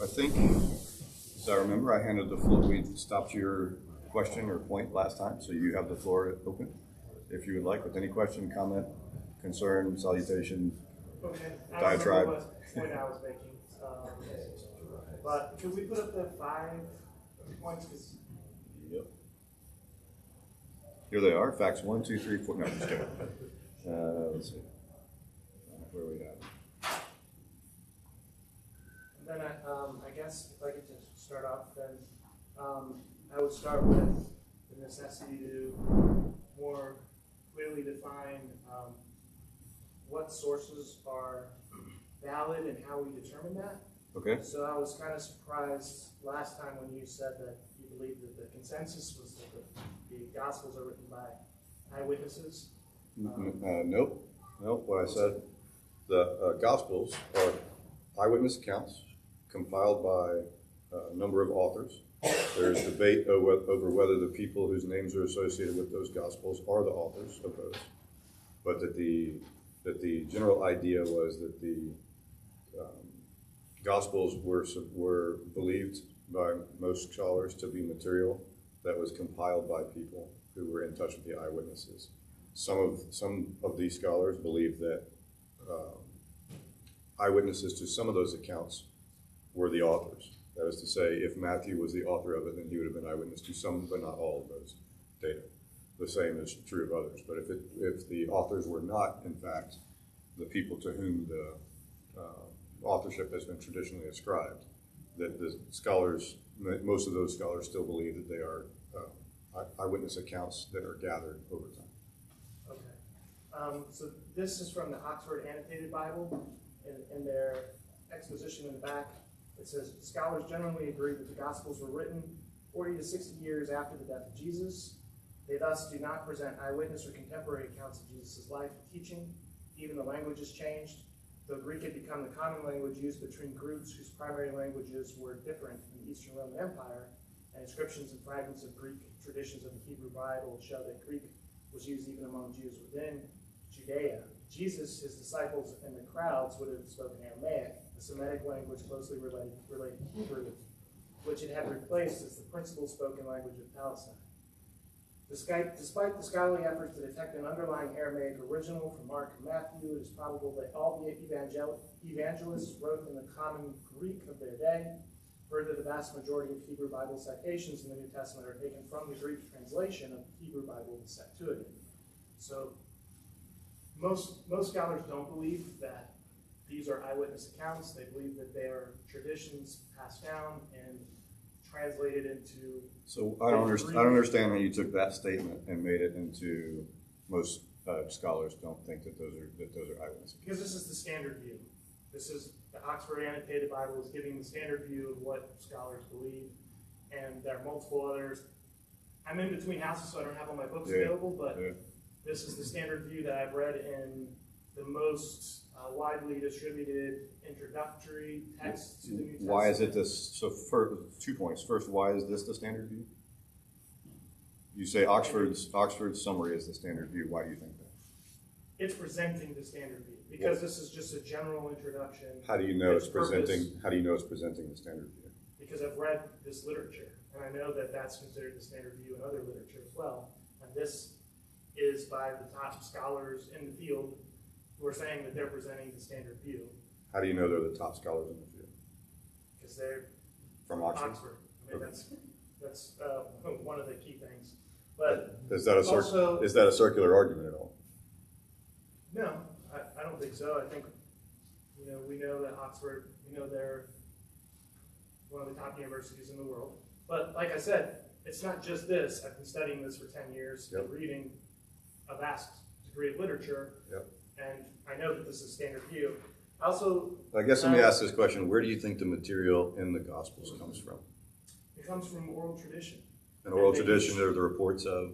I think, as I remember, I handed the floor. We stopped your question or point last time, so you have the floor open if you would like, with any question, comment, concern, salutation, diatribe. I don't know what point I was making. But could we put up the 5 points? Yep. Here they are. Facts 1, 2, 3, 4. No, just kidding. Let's see. Where are we at? And then I guess if I could just start off, then I would start with the necessity to more clearly define what sources are valid and how we determine that. Okay. So I was kind of surprised last time when you said that you believed that the consensus was that the Gospels are written by eyewitnesses. Nope. What I said, the Gospels are eyewitness accounts compiled by a number of authors. There's debate over whether the people whose names are associated with those Gospels are the authors of those, but that the general idea was that the Gospels were believed by most scholars to be material that was compiled by people who were in touch with the eyewitnesses. Some of these scholars believe that eyewitnesses to some of those accounts were the authors. That is to say, if Matthew was the author of it, then he would have been eyewitness to some, but not all of those data. The same is true of others. But if the authors were not, in fact, the people to whom the authorship has been traditionally ascribed, that the scholars, most of those scholars still believe that they are eyewitness accounts that are gathered over time. Okay. So this is from the Oxford Annotated Bible. In their exposition in the back, it says, scholars generally agree that the Gospels were written 40 to 60 years after the death of Jesus. They thus do not present eyewitness or contemporary accounts of Jesus' life and teaching. Even the language has changed. Though Greek had become the common language used between groups whose primary languages were different in the Eastern Roman Empire, and inscriptions and fragments of Greek traditions of the Hebrew Bible show that Greek was used even among Jews within Judea. Jesus, his disciples, and the crowds would have spoken Aramaic, a Semitic language closely related to Hebrew, which it had replaced as the principal spoken language of Palestine. Despite the scholarly efforts to detect an underlying Aramaic original from Mark and Matthew, it is probable that all the evangelists wrote in the common Greek of their day. Further, the vast majority of Hebrew Bible citations in the New Testament are taken from the Greek translation of the Hebrew Bible, the Septuagint. So most scholars don't believe that these are eyewitness accounts. They believe that they are traditions passed down and translated into. So I don't understand how you took that statement and made it into most scholars don't think that those are eyewitness. Because this is the standard view. This is the Oxford Annotated Bible is giving the standard view of what scholars believe, and there are multiple others. I'm in between houses, so I don't have all my books available, but this is the standard view that I've read in the most widely distributed introductory text to the New Testament. Why is it this? So, for 2 points. First, why is this the standard view? You say Oxford's summary is the standard view. Why do you think that? It's presenting the standard view because this is just a general introduction. How do you know it's presenting? How do you know it's presenting the standard view? Because I've read this literature, and I know that that's considered the standard view in other literature as well. And this is by the top scholars in the field who are saying that they're presenting the standard view. How do you know they're the top scholars in the field? Because they're from Oxford. I mean, that's one of the key things. But is that a circular argument at all? No, I don't think so. I think we know that Oxford, they're one of the top universities in the world. But like I said, it's not just this. I've been studying this for 10 years and reading a vast degree of literature, and I know that this is standard view. I guess let me ask this question. Where do you think the material in the Gospels comes from? It comes from oral tradition. And oral tradition are the reports of?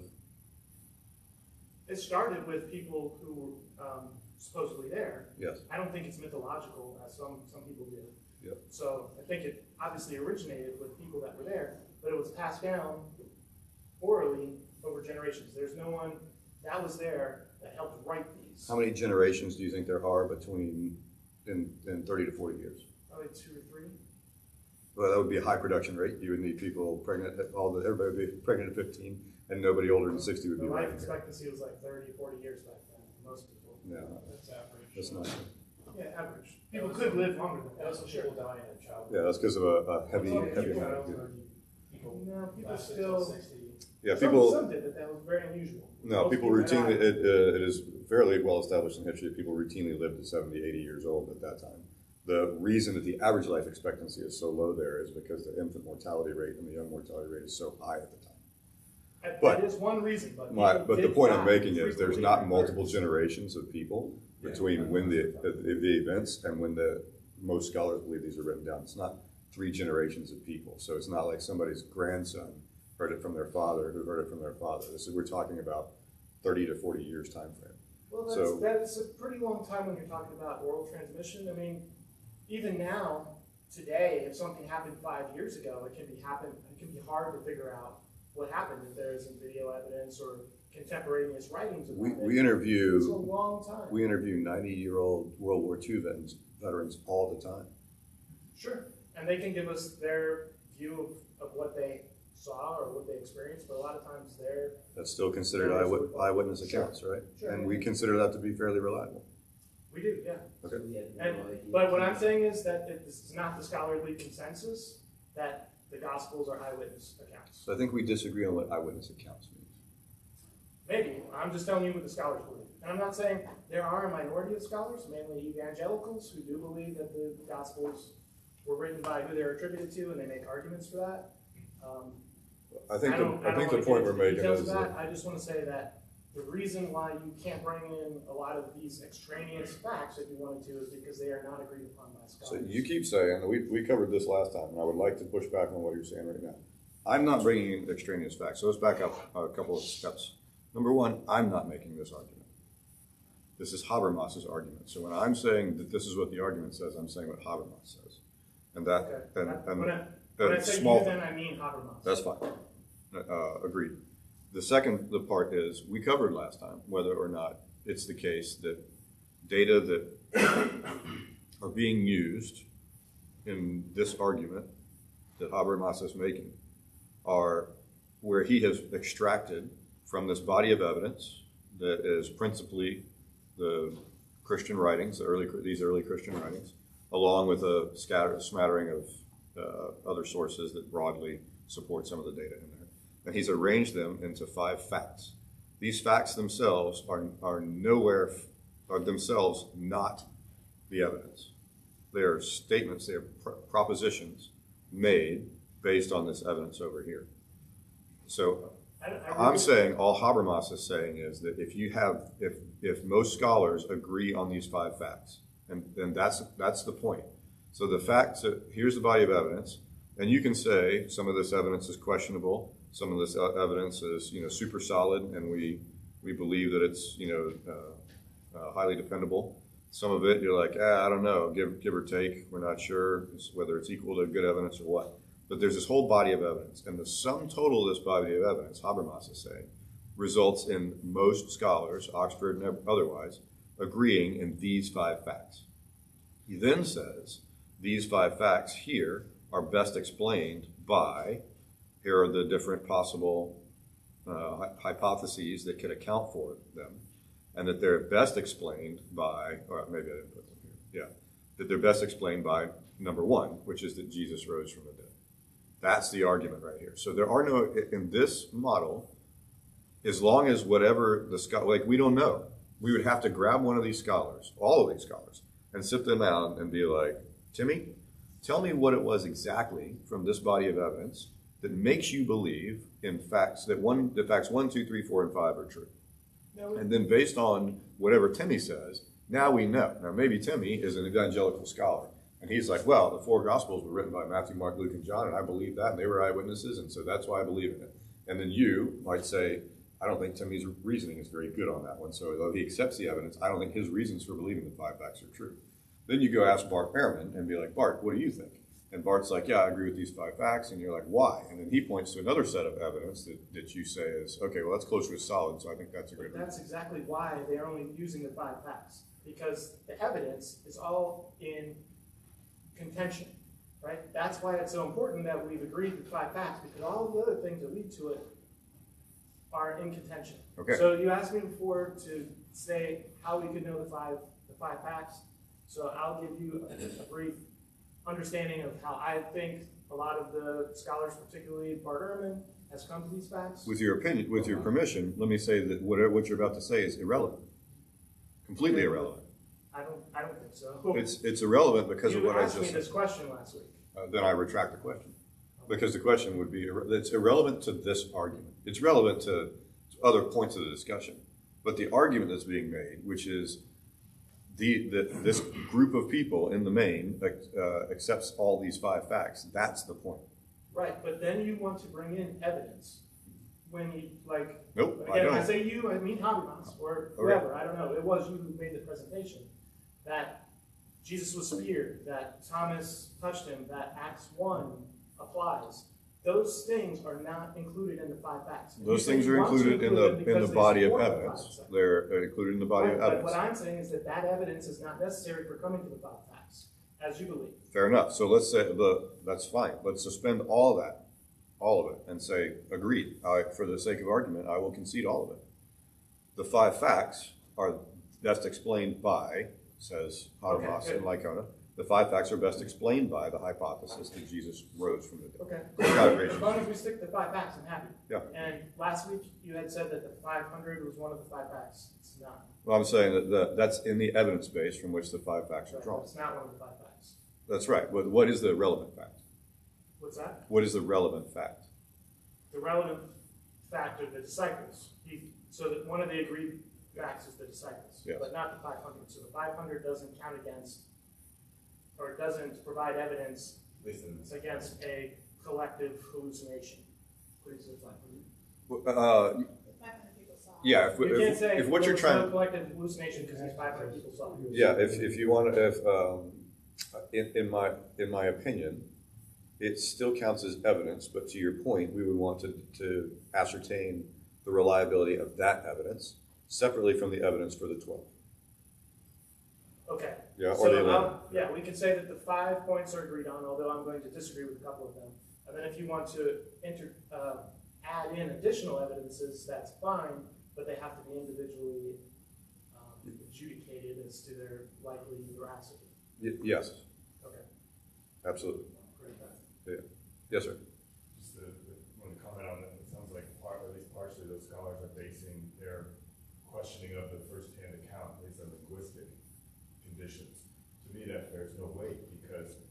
It started with people who were supposedly there. Yes. I don't think it's mythological, as some people do. Yep. So I think it obviously originated with people that were there, but it was passed down orally over generations. There's no one that was there that helped write these. How many generations do you think there are between in 30 to 40 years? Probably 2 or 3. Well, that would be a high production rate. You would need people pregnant, everybody would be pregnant at 15, and nobody older than 60 would be The life pregnant. expectancy was like 30, 40 years back then, most people. No, That's average. that's not. Yeah, average. People could live longer than that. That's what people die in childhood. Yeah, that's because of a heavy Well, amount people of People No, people lasted still. till 60. Yeah, people. Some did, but that was very unusual. No, Most people had routinely, died. it is fairly well established in history that people routinely lived to 70, 80 years old at that time. The reason that the average life expectancy is so low there is because the infant mortality rate and the young mortality rate is so high at the time. But- that is one reason, but But the did point I'm die making is there's frequently not in multiple their generations of people between when the events and when most scholars believe these are written down. It's not 3 generations of people. So it's not like somebody's grandson heard it from their father who heard it from their father. We're talking about 30 to 40 years time frame. Well, that's a pretty long time when you're talking about oral transmission. I mean, even now, today, if something happened 5 years ago, it can be hard to figure out what happened if there isn't video evidence or contemporaneous writings about it. We interview It's a long time. We interview 90-year-old World War II veterans all the time. Sure. And they can give us their view of what they saw or what they experienced, but a lot of times That's still considered eyewitness accounts, right? Sure. And we consider that to be fairly reliable. we do, yeah. Okay. But what I'm saying is that this is not the scholarly consensus that the Gospels are eyewitness accounts. So I think we disagree on what eyewitness accounts means. Maybe. I'm just telling you what the scholars believe. And I'm not saying there are a minority of scholars, mainly evangelicals, who do believe that the Gospels were written by who they're attributed to, and they make arguments for that. I think don't the wanna point get we're into making details is of that I just want to say that the reason why you can't bring in a lot of these extraneous facts if you wanted to is because they are not agreed upon by so scholars. you keep saying, and we covered this last time, and I would like to push back on what you're saying right now. I'm not bringing in extraneous facts. So let's back up a couple of steps. Number one, I'm not making this argument. This is Habermas's argument. So when I'm saying that this is what the argument says, I'm saying what Habermas says. And that, Okay. When I say small, you, then I mean Habermas. that's fine. Agreed. The part is, we covered last time whether or not it's the case that data that are being used in this argument that Habermas is making are where he has extracted from this body of evidence that is principally the Christian writings, these early Christian writings, along with a smattering of other sources that broadly support some of the data in there. And he's arranged them into 5 facts. These facts themselves are themselves not the evidence. They are statements, they are propositions made based on this evidence over here. So I'm saying, all Habermas is saying is that if most scholars agree on these 5 facts, and then that's the point. So the facts, here's the body of evidence, and you can say some of this evidence is questionable, some of this evidence is super solid, and we believe that it's highly dependable. Some of it you're like, I don't know, give or take, we're not sure whether it's equal to good evidence or what. But there's this whole body of evidence, and the sum total of this body of evidence, Habermas is saying, results in most scholars, Oxford and otherwise, agreeing in these 5 facts. He then says, these 5 facts here are best explained by, here are the different possible hypotheses that could account for them, and that they're best explained by, or maybe I didn't put them here, yeah, that they're best explained by number 1, which is that Jesus rose from the dead. That's the argument right here. So there are no, in this model, as long as whatever the scholar, we don't know, we would have to grab one of these scholars, all of these scholars, and sit them down and be like, Timmy, tell me what it was exactly from this body of evidence that makes you believe in facts that facts 1, 2, 3, 4, and 5 are true. No, And then based on whatever Timmy says, now we know. Now maybe Timmy is an evangelical scholar, and he's like, well, the 4 Gospels were written by Matthew, Mark, Luke, and John, and I believe that, and they were eyewitnesses, and so that's why I believe in it. And then you might say, I don't think Timmy's reasoning is very good on that one, so although he accepts the evidence, I don't think his reasons for believing the 5 facts are true. Then you go ask Bart Ehrman and be like, Bart, what do you think? And Bart's like, yeah, I agree with these 5 facts, and you're like, why? And then he points to another set of evidence that you say is, okay, well, that's closer to solid, so I think that's a good reason. that's exactly why they're only using the 5 facts, because the evidence is all in contention. right? That's why it's so important that we've agreed with 5 facts, because all of the other things that lead to it are in contention. Okay. So you asked me before to say how we could know the five facts. So I'll give you a brief understanding of how I think a lot of the scholars, particularly Bart Ehrman, has come to these facts. With your opinion, with your permission, let me say that what you're about to say is irrelevant. Completely irrelevant. I don't think so. It's irrelevant because of what I just said. You asked me this question last week. Then I retract the question. Because the question would be, it's irrelevant to this argument. It's relevant to other points of the discussion. But the argument that's being made, which is this group of people in the main accepts all these 5 facts, that's the point. Right, but then you want to bring in evidence. When you, like, nope, again, I don't. I say you, I mean Habermas, or whoever, I don't know, it was you who made the presentation, that Jesus was speared, that Thomas touched him, that Acts 1 applies. Those things are not included in the 5 facts. Those things are included in the body of evidence. They're included in the body of evidence. But what I'm saying is that evidence is not necessary for coming to the 5 facts, as you believe. Fair enough. So let's say that's fine. Let's suspend all of it, and say, agreed. For the sake of argument, I will concede all of it. The 5 facts are best explained by, says Habermas and Lycona, the 5 facts are best explained by the hypothesis that Jesus rose from the dead. Okay. As long as we stick to 5 facts, I'm happy. Yeah. And last week you had said that the 500 was one of the 5 facts. It's not. Well, I'm saying that that's in the evidence base from which the 5 facts are drawn. It's not one of the 5 facts. That's right. But what is the relevant fact? What's that? What is the relevant fact? The relevant fact of the disciples. So that one of the agreed facts is the disciples, yes, but not the 500. So the 500 doesn't count against, or doesn't provide evidence against a collective hallucination. Please, the 500. Yeah, you can't say if what you're trying no collective hallucination because these 500 people saw it. Yeah, if you want to, in my opinion, it still counts as evidence, but to your point, we would want to ascertain the reliability of that evidence separately from the evidence for the 12. Okay. Yeah, so or the 11. Yeah, we can say that the 5 points are agreed on, although I'm going to disagree with a couple of them. And then if you want to add in additional evidences, that's fine, but they have to be individually adjudicated as to their likely veracity. Yes. Okay. Absolutely. Yeah. Yes, sir. Just want to comment on that. It sounds like at least partially those scholars are basing their questioning of the first-hand account based on linguistic conditions. To me, that bears no weight because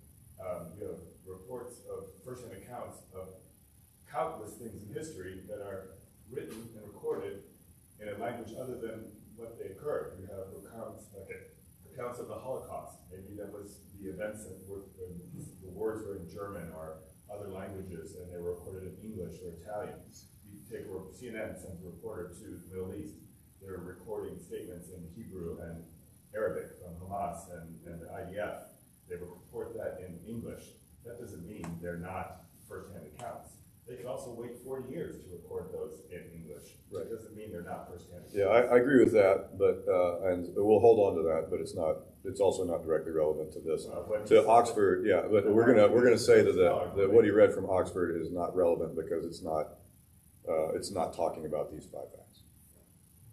you have reports of first-hand accounts of countless things in history that are written and recorded in a language other than what they occurred. You have accounts of the Holocaust. Maybe that was the events that the words were in German or other languages, and they were recorded in English or Italian. You take CNN sends a reporter to the Middle East. They're recording statements in Hebrew and Arabic from Hamas and the IDF. They report that in English. That doesn't mean they're not first-hand accounts. They can also wait 40 years to record those in English. Right. It doesn't mean they're not first-hand accounts. Yeah, I agree with that, but and we'll hold on to that. But it's also not directly relevant to this. To Oxford, yeah. But we're gonna say that what he read from Oxford is not relevant because it's not talking about these 5 facts.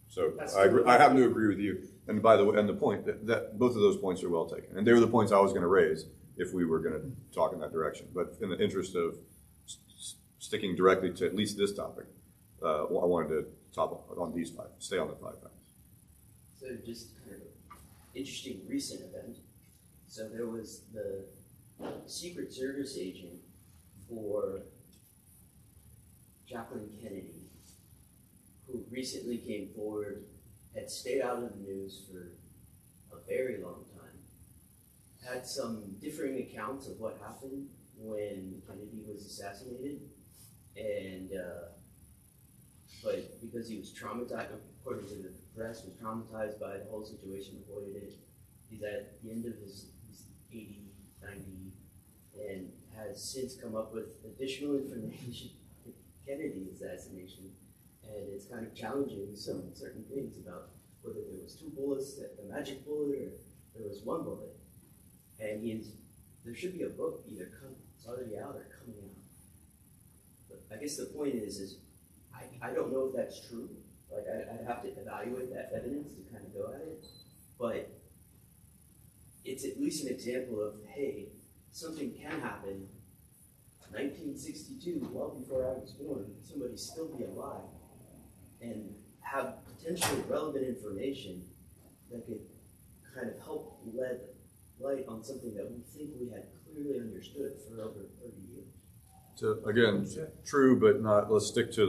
So I happen to agree with you. And by the way, and the point that both of those points are well taken, and they were the points I was going to raise if we were going to talk in that direction. But in the interest of sticking directly to at least this topic, I wanted to top on these 5, stay on the 5 facts. So just kind of an interesting recent event. So there was the Secret Service agent for Jacqueline Kennedy, who recently came forward, had stayed out of the news for a very long time, had some differing accounts of what happened when Kennedy was assassinated, and but because he was traumatized, according to the press, was traumatized by the whole situation, avoided it. He's at the end of his 80, 90, and has since come up with additional information on Kennedy assassination. And it's kind of challenging some certain things about whether there was 2 bullets, a magic bullet, or there was 1 bullet. And he's there should be a book it's already out or coming out. But I guess the point is I don't know if that's true. Like, I'd have to evaluate that evidence to kind of go at it. But it's at least an example of, hey, something can happen. 1962, well before I was born, somebody still be alive and have potentially relevant information that could kind of help shed light on something that we think we had clearly understood for over 30 years. So again, true, but not. Let's stick to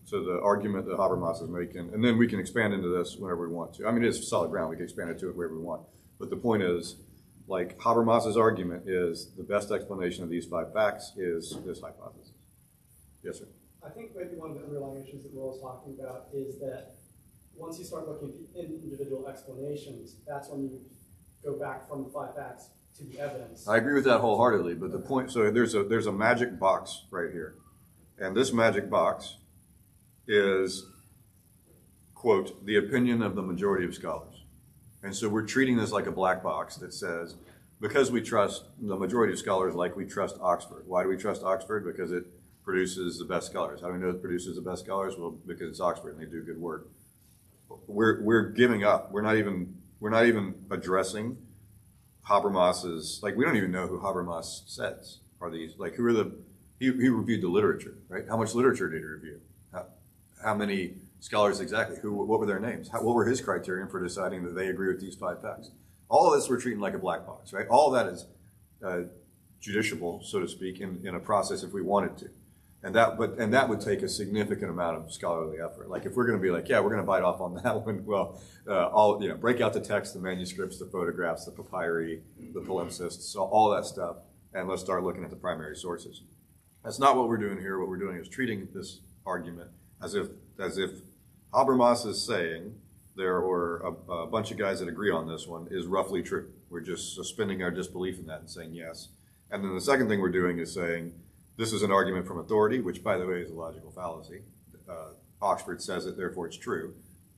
the argument that Habermas is making, and then we can expand into this whenever we want to. I mean, it's solid ground. We can expand it to it wherever we want. But the point is, like, Habermas's argument is the best explanation of these 5 facts is this hypothesis. Yes, sir. I think maybe one of the underlying issues that Will was talking about is that once you start looking at individual explanations, that's when you go back from the 5 facts to the evidence. I agree with that wholeheartedly, but the point, so there's a magic box right here. And this magic box is, quote, the opinion of the majority of scholars. And so we're treating this like a black box that says, because we trust the majority of scholars like we trust Oxford. Why do we trust Oxford? Because it produces the best scholars. How do we know it produces the best scholars? Well, because it's Oxford and they do good work. We're giving up. We're not even addressing Habermas's, like, we don't even know who Habermas says are these, like, who are he reviewed the literature, right? How much literature did he review? How many scholars exactly? What were their names? What were his criterion for deciding that they agree with these 5 facts? All of this we're treating like a black box, right? All of that is judiciable, so to speak, in a process if we wanted to. And that would take a significant amount of scholarly effort. Like, if we're going to be like, yeah, we're going to bite off on that one, well, break out the text, the manuscripts, the photographs, the papyri, the palimpsests, so all that stuff, and let's start looking at the primary sources. That's not what we're doing here. What we're doing is treating this argument as if Habermas is saying there were a bunch of guys that agree on this one is roughly true. We're just suspending our disbelief in that and saying yes. And then the second thing we're doing is saying this is an argument from authority, which, by the way, is a logical fallacy. Oxford says it, therefore it's true.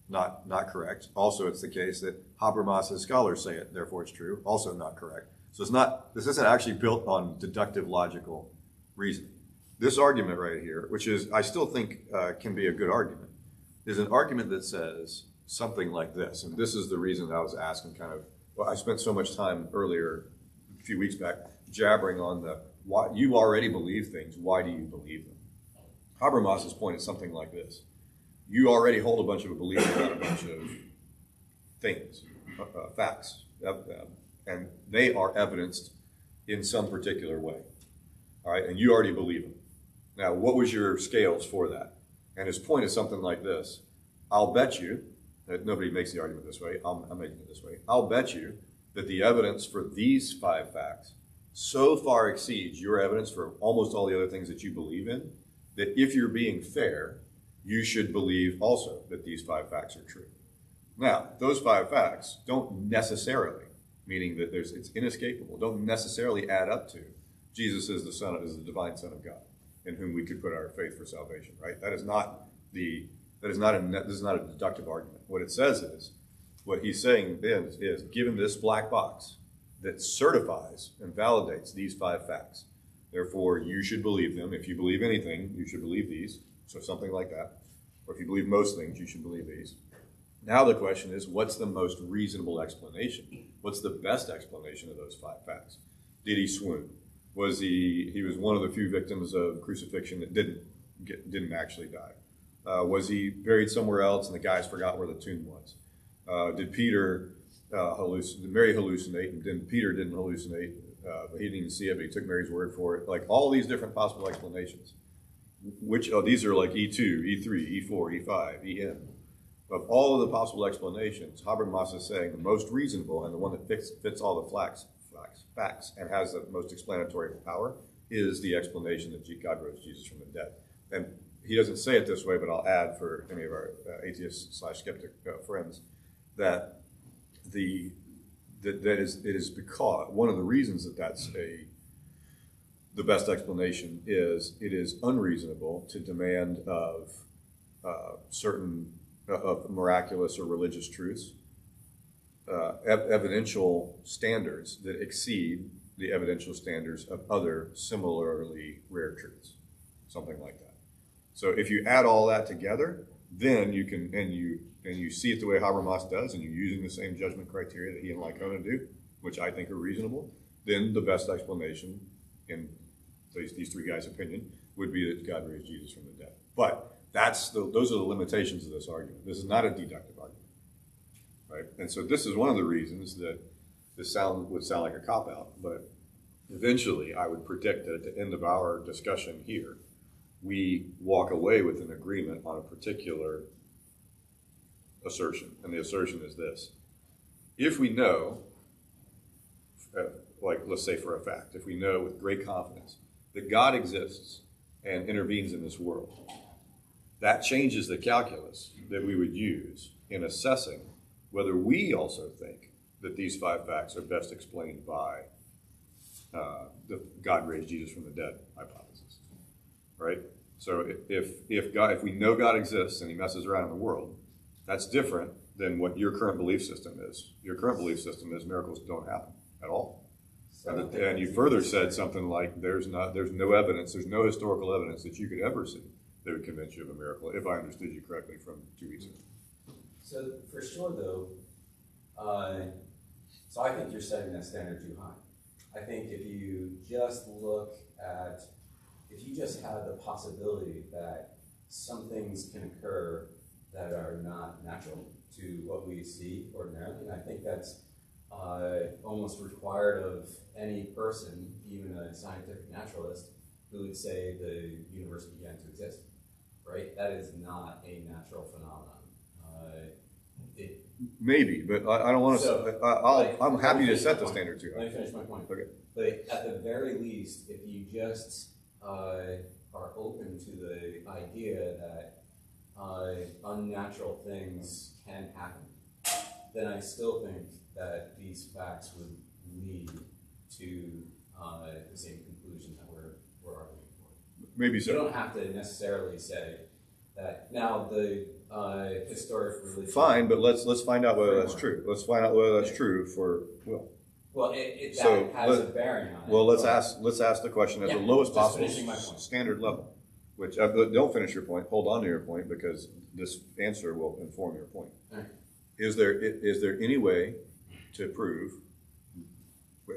Not correct. Also, it's the case that Habermas's scholars say it, therefore it's true. Also not correct. So this isn't actually built on deductive logical reasoning. This argument right here, which is, I still think can be a good argument, is an argument that says something like this. And this is the reason I was asking I spent so much time earlier, a few weeks back, jabbering on why you already believe things. Why do you believe them? Habermas's point is something like this. You already hold a bunch of beliefs about a bunch of things, facts, and they are evidenced in some particular way. All right, and you already believe them. Now, what was your scales for that? And his point is something like this. I'll bet you, that nobody makes the argument this way, I'm making it this way. I'll bet you that the evidence for these 5 facts so far exceeds your evidence for almost all the other things that you believe in, that if you're being fair, you should believe also that these 5 facts are true. Now, those 5 facts don't necessarily, meaning that it's inescapable, don't necessarily add up to Jesus is the divine Son of God, in whom we could put our faith for salvation, right? This is not a deductive argument. What it says is, what he's saying then is, given this black box that certifies and validates these 5 facts, therefore you should believe them. If you believe anything, you should believe these. So something like that. Or if you believe most things, you should believe these. Now the question is, what's the most reasonable explanation? What's the best explanation of those 5 facts? Did he swoon? Was he was one of the few victims of crucifixion that didn't actually die? Was he buried somewhere else and the guys forgot where the tomb was? Did Peter did Mary hallucinate? And Peter didn't hallucinate, but he didn't even see it, but he took Mary's word for it. Like, all these different possible explanations. These are like E2, E3, E4, E5, En. Of all of the possible explanations, Habermas is saying the most reasonable and the one that fits all the facts and has the most explanatory power is the explanation that God rose Jesus from the dead. And he doesn't say it this way, but I'll add for any of our atheist/skeptic friends that it is because one of the reasons that's the best explanation is it is unreasonable to demand of certain of miraculous or religious truths evidential standards that exceed the evidential standards of other similarly rare truths, something like that. So if you add all that together, then you can, and you see it the way Habermas does, and you're using the same judgment criteria that he and Lycona do, which I think are reasonable, then the best explanation, in these three guys' opinion, would be that God raised Jesus from the dead. But those are the limitations of this argument. This is not a deductive argument, right? And so this is one of the reasons that this would sound like a cop-out, but eventually I would predict that at the end of our discussion here, we walk away with an agreement on a particular assertion. And the assertion is this: if we know, like let's say for a fact, if we know with great confidence that God exists and intervenes in this world, that changes the calculus that we would use in assessing whether we also think that these 5 facts are best explained by the God raised Jesus from the dead hypothesis, right? So if we know God exists and he messes around in the world, that's different than what your current belief system is. Your current belief system is miracles don't happen at all. And you further said something like there's no evidence, there's no historical evidence that you could ever see that would convince you of a miracle, if I understood you correctly from 2 weeks ago. So for sure though, so I think you're setting that standard too high. I think if you just have the possibility that some things can occur that are not natural to what we see ordinarily, and I think that's almost required of any person, even a scientific naturalist, who would say the universe began to exist, right? That is not a natural phenomenon. Maybe, but I don't want to. So, I'm happy to set the standard too. Let me finish my point. Okay. But at the very least, if you just are open to the idea that unnatural things can happen, then I still think that these facts would lead to the same conclusion that we're arguing for. Maybe so. You don't have to necessarily say that. Now the historic religion. Fine, but let's find out whether that's true. Let's find out whether that's true for Will. Well, that has a bearing on it. Well, let's ask the question at the lowest possible standard level. Which don't finish your point. Hold on to your point, because this answer will inform your point. Right. Is there any way to prove,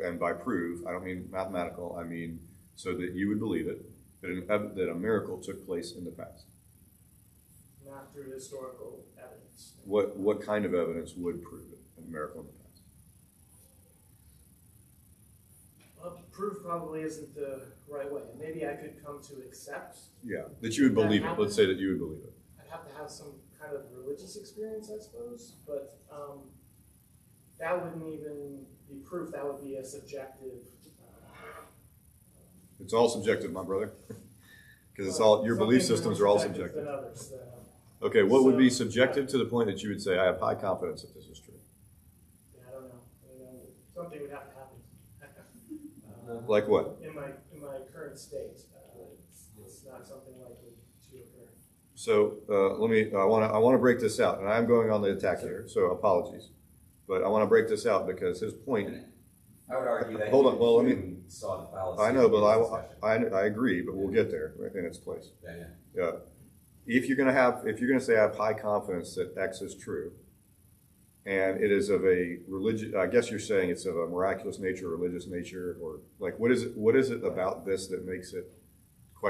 and by prove I don't mean mathematical, I mean so that you would believe it, that a miracle took place in the past? Not through historical evidence. What kind of evidence would prove it, a miracle in the past? Well, proof probably isn't the right way. Maybe I could come to accept. Yeah, that you would believe it. Let's say that you would believe it. I'd have to have some kind of religious experience, I suppose, but that wouldn't even be proof. That would be a subjective. It's all subjective, my brother, because it's all your belief systems are all subjective. Than others, okay, what would be subjective to the point that you would say I have high confidence that this is true? Yeah, I don't know. Something would have to happen. Like what? In my current state, it's not something likely to occur. So I want to break this out, and I'm going on the attack here, so apologies, but I want to break this out because his point. I would argue that. Hold on. Well, let me. Saw the fallacy. I know, but I agree, but we'll get there in its place. Yeah. If you're going to say I have high confidence that X is true, and it is of a religious, I guess you're saying it's of a miraculous nature, religious nature, or like what is it about this that makes it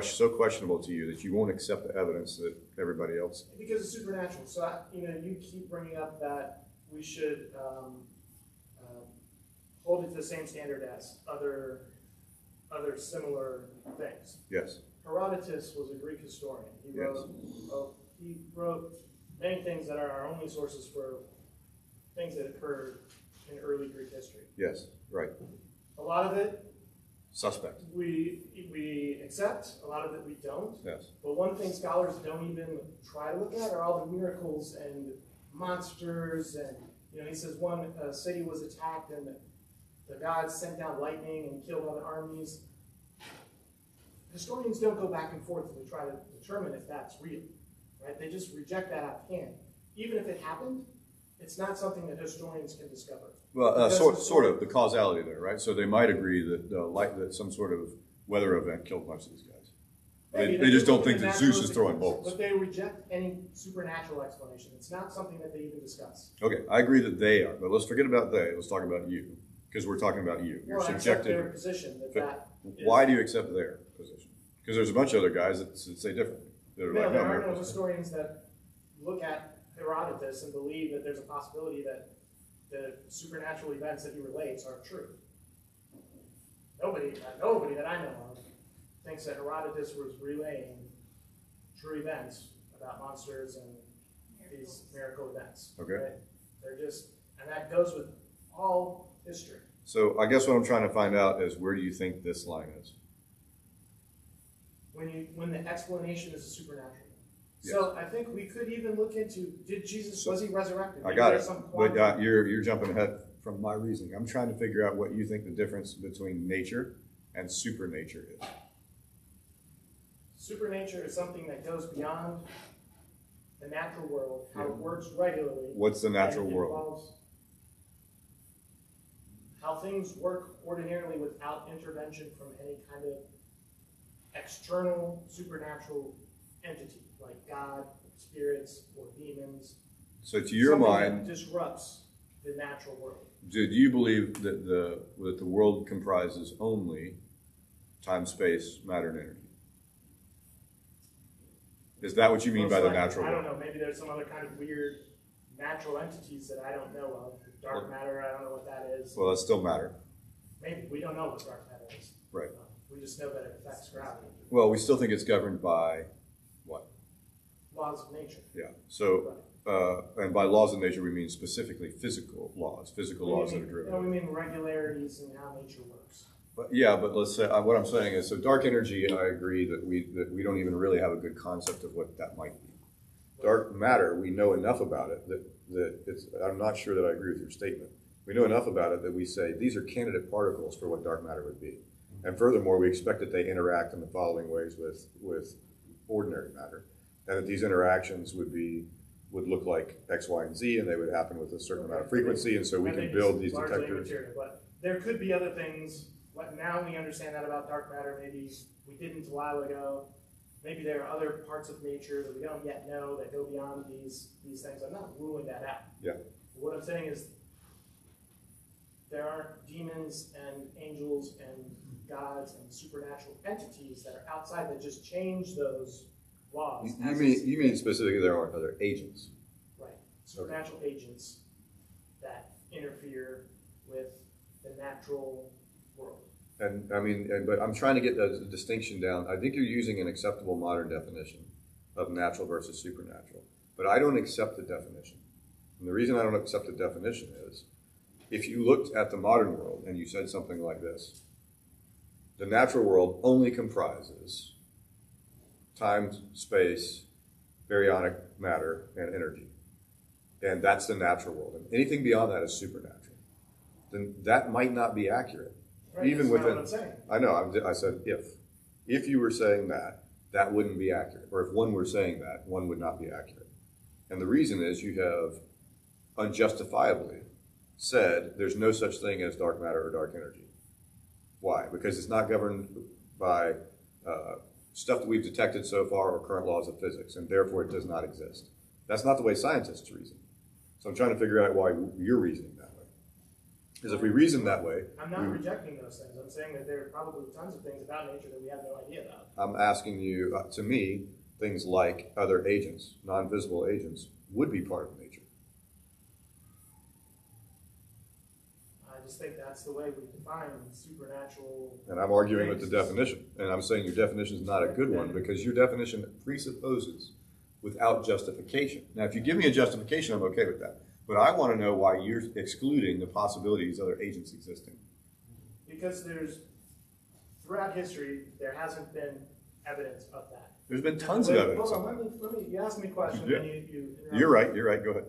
so questionable to you that you won't accept the evidence that everybody else? Because it's supernatural. So you keep bringing up that we should hold it to the same standard as other similar things. Yes. Herodotus was a Greek historian. He wrote many things that are our only sources for things that occurred in early Greek history. Yes, right. A lot of it suspect. We accept, a lot of it we don't. Yes. But one thing scholars don't even try to look at are all the miracles and monsters, and he says one city was attacked and the gods sent down lightning and killed other armies. Historians don't go back and forth to try to determine if that's real, right? They just reject that out of hand. Even if it happened, it's not something that historians can discover. Well, sort of the causality there, right? So they might agree that that some sort of weather event killed a bunch of these guys. They just don't think that Zeus is throwing bolts. But they reject any supernatural explanation. It's not something that they even discuss. Okay, I agree that they are, but let's forget about they. Let's talk about you, because we're talking about you. You're subjective. Their position Why do you accept their position? Because there's a bunch of other guys that say differently. There are no historians that look at Herodotus and believe that there's a possibility that the supernatural events that he relates are true. Nobody that I know of thinks that Herodotus was relaying true events about monsters and these miracle events. Okay. Right? They're just, and that goes with all history. So I guess what I'm trying to find out is, where do you think this line is? When the explanation is supernatural. Yes. So I think we could even look into, was he resurrected? I got it, but you're jumping ahead from my reasoning. I'm trying to figure out what you think the difference between nature and supernature is. Supernature is something that goes beyond the natural world, how it works regularly. What's the natural and world? involves how things work ordinarily without intervention from any kind of external supernatural entity, like God, spirits, or demons. So to your mind, that disrupts the natural world. Do you believe that the world comprises only time, space, matter, and energy? Is that what you mean by the natural world? I don't know. Maybe there's some other kind of weird natural entities that I don't know of. Dark matter, I don't know what that is. Well, that's still matter. Maybe. We don't know what dark matter is. Right. We just know that it affects gravity. Well, we still think it's governed by what? Laws of nature. Yeah. So, and by laws of nature, we mean specifically physical laws that are driven. No, we mean regularities in how nature works. But let's say what I'm saying is, so dark energy, I agree that we don't even really have a good concept of what that might be. Dark matter, we know enough about it that it's. I'm not sure that I agree with your statement. We know enough about it that we say these are candidate particles for what dark matter would be. And furthermore, we expect that they interact in the following ways with ordinary matter, and that these interactions would look like X, Y, and Z, and they would happen with a certain amount of frequency, and so we can build these detectors. Immaterial, but there could be other things. Like now we understand that about dark matter. Maybe we didn't a while ago. Maybe there are other parts of nature that we don't yet know that go beyond these things. I'm not ruling that out. Yeah. What I'm saying is there are demons and angels and gods and supernatural entities that are outside that just change those laws. You mean specifically there aren't other agents? Right. Supernatural agents that interfere with the natural world. But I'm trying to get the distinction down. I think you're using an acceptable modern definition of natural versus supernatural. But I don't accept the definition. And the reason I don't accept the definition is, if you looked at the modern world and you said something like this, the natural world only comprises time, space, baryonic matter, and energy. And that's the natural world. And anything beyond that is supernatural. Then that might not be accurate. Right, even that's within, not what I'm saying. I know, I said if you were saying that wouldn't be accurate. Or if one were saying that, one would not be accurate. And the reason is you have unjustifiably said there's no such thing as dark matter or dark energy. Why? Because it's not governed by stuff that we've detected so far or current laws of physics, and therefore it does not exist. That's not the way scientists reason. So I'm trying to figure out why you're reasoning that way. Because if we reason that way... I'm not rejecting those things. I'm saying that there are probably tons of things about nature that we have no idea about. I'm asking you, to me, things like other agents, non-visible agents, would be part of nature. I just think that's the way we define supernatural... And I'm arguing with the definition. And I'm saying your definition is not a good one because your definition presupposes without justification. Now, if you give me a justification, I'm okay with that. But I want to know why you're excluding the possibility of these other agents existing. Because throughout history, there hasn't been evidence of that. There's been tons of evidence. Hold on, let me, you asked me a question, Yeah. and you You're right, go ahead.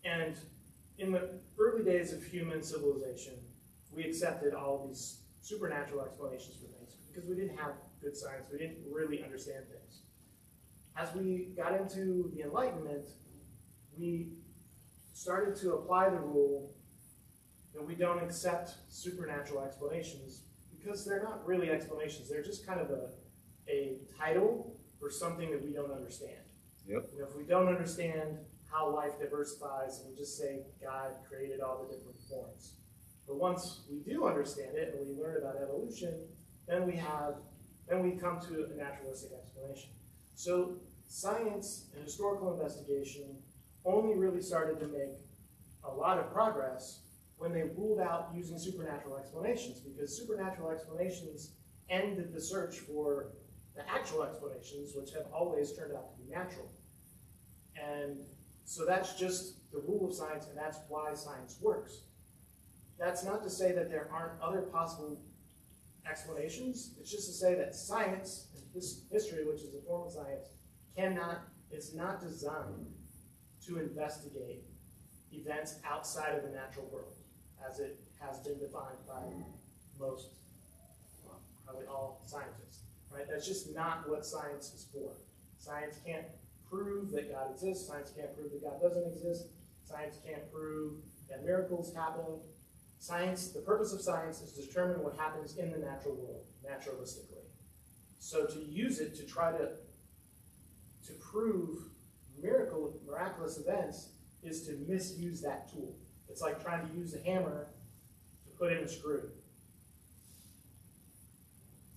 And in the early days of human civilization, we accepted all of these supernatural explanations for things because we didn't have good science, we didn't really understand things. As we got into the Enlightenment, we started to apply the rule that we don't accept supernatural explanations because they're not really explanations. They're just kind of a title for something that we don't understand. Yep. You know, if we don't understand how life diversifies, we just say God created all the different forms. But once we do understand it and we learn about evolution, then we come to a naturalistic explanation. So science and historical investigation only really started to make a lot of progress when they ruled out using supernatural explanations, because supernatural explanations ended the search for the actual explanations, which have always turned out to be natural. And so that's just the rule of science, and that's why science works. That's not to say that there aren't other possible explanations. It's just to say that science, and history, which is a form of science, it's not designed to investigate events outside of the natural world, as it has been defined by most, well, probably all scientists, right? That's just not what science is for. Science can't prove that God exists. Science can't prove that God doesn't exist. Science can't prove that miracles happen. Science, the purpose of science is to determine what happens in the natural world, naturalistically. So to use it to try to prove miraculous events is to misuse that tool. It's like trying to use a hammer to put in a screw.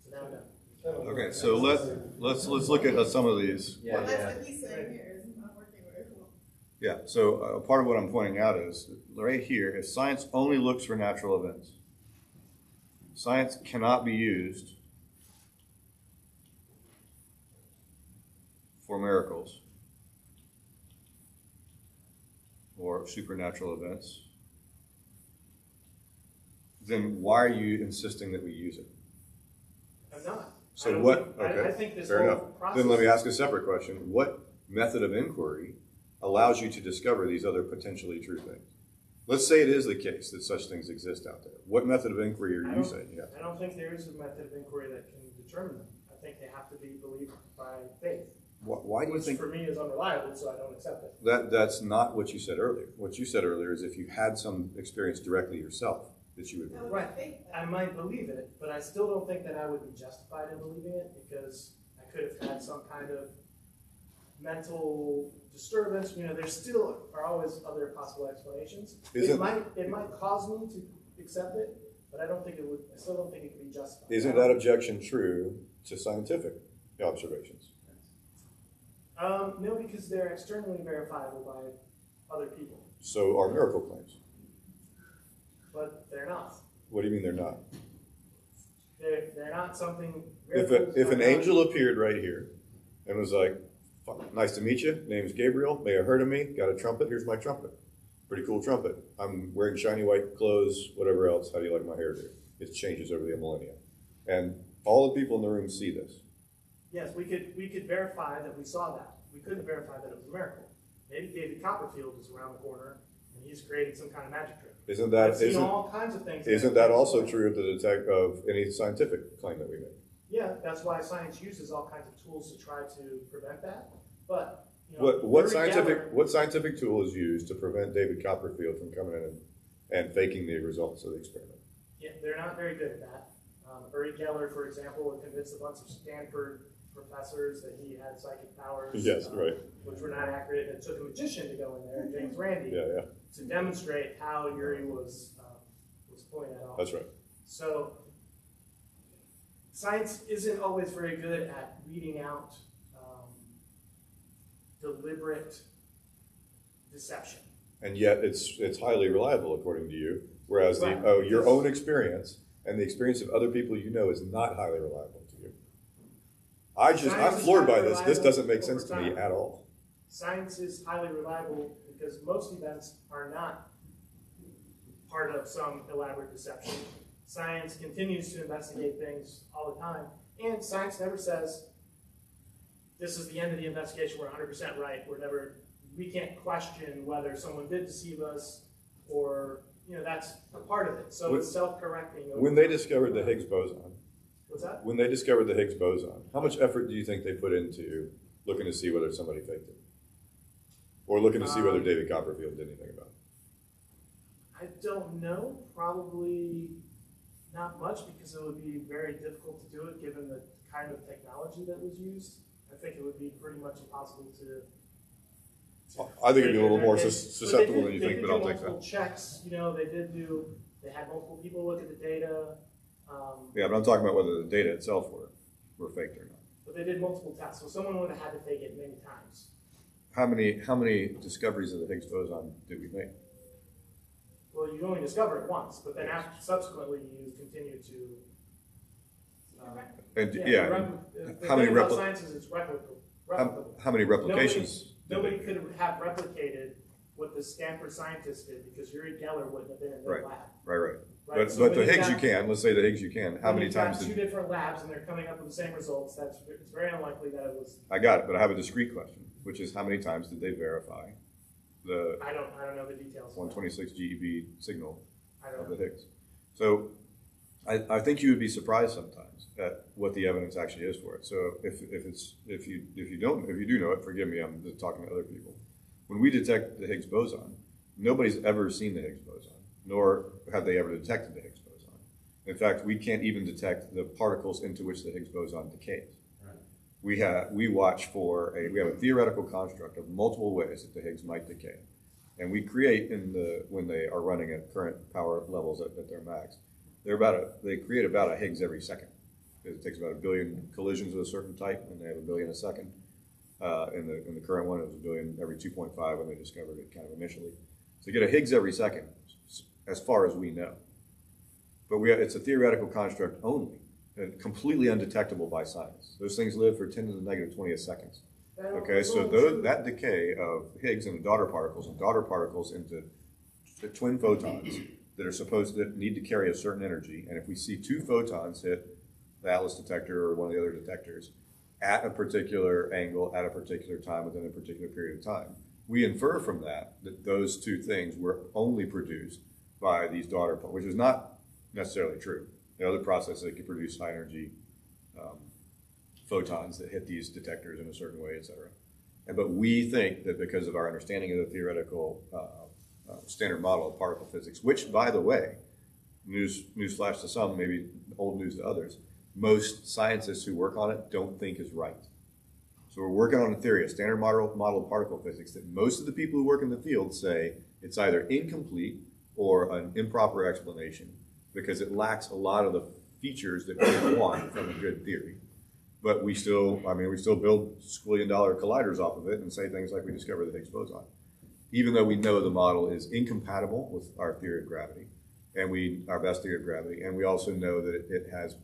So now I'm done. Okay, so let's look at some of these. Well, that's what he's saying here. It's not working very well. Yeah, so part of what I'm pointing out is, right here, if science only looks for natural events, science cannot be used for miracles or supernatural events, then why are you insisting that we use it? I'm not. So what, I think this fair whole enough. process. Then let me ask a separate question. What method of inquiry allows you to discover these other potentially true things? Let's say it is the case that such things exist out there. What method of inquiry are you saying you have? I don't think there is a method of inquiry that can determine them. I think they have to be believed by faith. Why do you Which think for me is unreliable, so I don't accept it. that's not what you said earlier? What you said earlier is if you had some experience directly yourself, that you would. Right. I might believe it, but I still don't think that I would be justified in believing it because I could have had some kind of mental disturbance. You know, there still are always other possible explanations. It might cause me to accept it, but I don't think it would. I still don't think it could be justified. Isn't that objection true to scientific observations? No, because they're externally verifiable by other people. So are miracle claims. But they're not. What do you mean they're not? They're not something. If an angel appeared right here and was like, nice to meet you, name's Gabriel, may have heard of me, got a trumpet, here's my trumpet. Pretty cool trumpet. I'm wearing shiny white clothes, whatever else, how do you like my hairdo? It changes over the millennia. And all the people in the room see this. Yes, we could verify that we saw that. We couldn't verify that it was a miracle. Maybe David Copperfield is around the corner and he's creating some kind of magic trick. I've seen all kinds of things. Isn't that also true of any scientific claim that we make? Yeah, that's why science uses all kinds of tools to try to prevent that. But you know, what scientific tool is used to prevent David Copperfield from coming in and faking the results of the experiment? Yeah, they're not very good at that. Uri Geller, for example, convinced a bunch of Stanford professors that he had psychic powers. Yes, right. Which were not accurate. It took a magician to go in there, James Randi, to demonstrate how Uri was pulling that off. That's right. So science isn't always very good at weeding out deliberate deception. And yet it's highly reliable according to you, whereas your own experience and the experience of other people you know is not highly reliable to you. I'm floored by this. This doesn't make sense to me at all. Science is highly reliable because most events are not part of some elaborate deception. Science continues to investigate things all the time, and science never says, this is the end of the investigation, we're 100% right, we can't question whether someone did deceive us, or, you know, that's a part of it. So it's self-correcting. When they discovered the Higgs boson, what's that? When they discovered the Higgs boson, how much effort do you think they put into looking to see whether somebody faked it? Or looking to see whether David Copperfield did anything about it? I don't know. Probably not much, because it would be very difficult to do it given the kind of technology that was used. I think it would be pretty much impossible to I think it'd be a little more They- susceptible than you think, but I'll take They did do multiple that. checks, they had multiple people look at the data, Yeah, but I'm talking about whether the data itself were faked or not. but they did multiple tests, so someone would have had to fake it many times. How many discoveries of the Higgs boson did we make? Well, you only discover it once, but then subsequently you continue to. And The how many thing about repli- science is it's replicable. how many replications? Nobody could have replicated what the Stanford scientists did, because Uri Geller wouldn't have been in their Right. lab. Right. Right, But so the when you've Higgs you got- can. Let's say the Higgs you can. How When many you've got times two did different labs and they're coming up with the same results, it's very unlikely that it was. I got it? But I have a discrete question, which is how many times did they verify the I don't know the details. 126 GeV signal I don't of know. the Higgs? So I think you would be surprised sometimes at what the evidence actually is for it. So if you do know it, forgive me, I'm just talking to other people. When we detect the Higgs boson, nobody's ever seen the Higgs boson, nor have they ever detected the Higgs boson. In fact, we can't even detect the particles into which the Higgs boson decays. Right. We watch for we have a theoretical construct of multiple ways that the Higgs might decay, and we create when they are running at current power levels at their max, they create about a Higgs every second. It takes about 1 billion collisions of a certain type, and they have 1 billion a second. In the current one, it was 1 billion every 2.5 when they discovered it kind of initially. So you get a Higgs every second, as far as we know. But it's a theoretical construct only, and completely undetectable by science. Those things live for 10 to the negative 20th seconds. Okay, so that decay of Higgs into daughter particles and daughter particles into the twin photons that need to carry a certain energy, and if we see 2 photons hit the Atlas detector or one of the other detectors at a particular angle, at a particular time, within a particular period of time, we infer from that those 2 things were only produced by these daughter particles, which is not necessarily true. There are other processes that can produce high energy photons that hit these detectors in a certain way, et cetera. But we think that because of our understanding of the theoretical standard model of particle physics, which, by the way, newsflash to some, maybe old news to others, most scientists who work on it don't think is right. So we're working on a theory, a standard model of particle physics, that most of the people who work in the field say it's either incomplete or an improper explanation, because it lacks a lot of the features that we want from a good theory. But we still build squillion-dollar colliders off of it and say things like we discovered the Higgs boson, even though we know the model is incompatible with our theory of gravity, and our best theory of gravity, and we also know that it has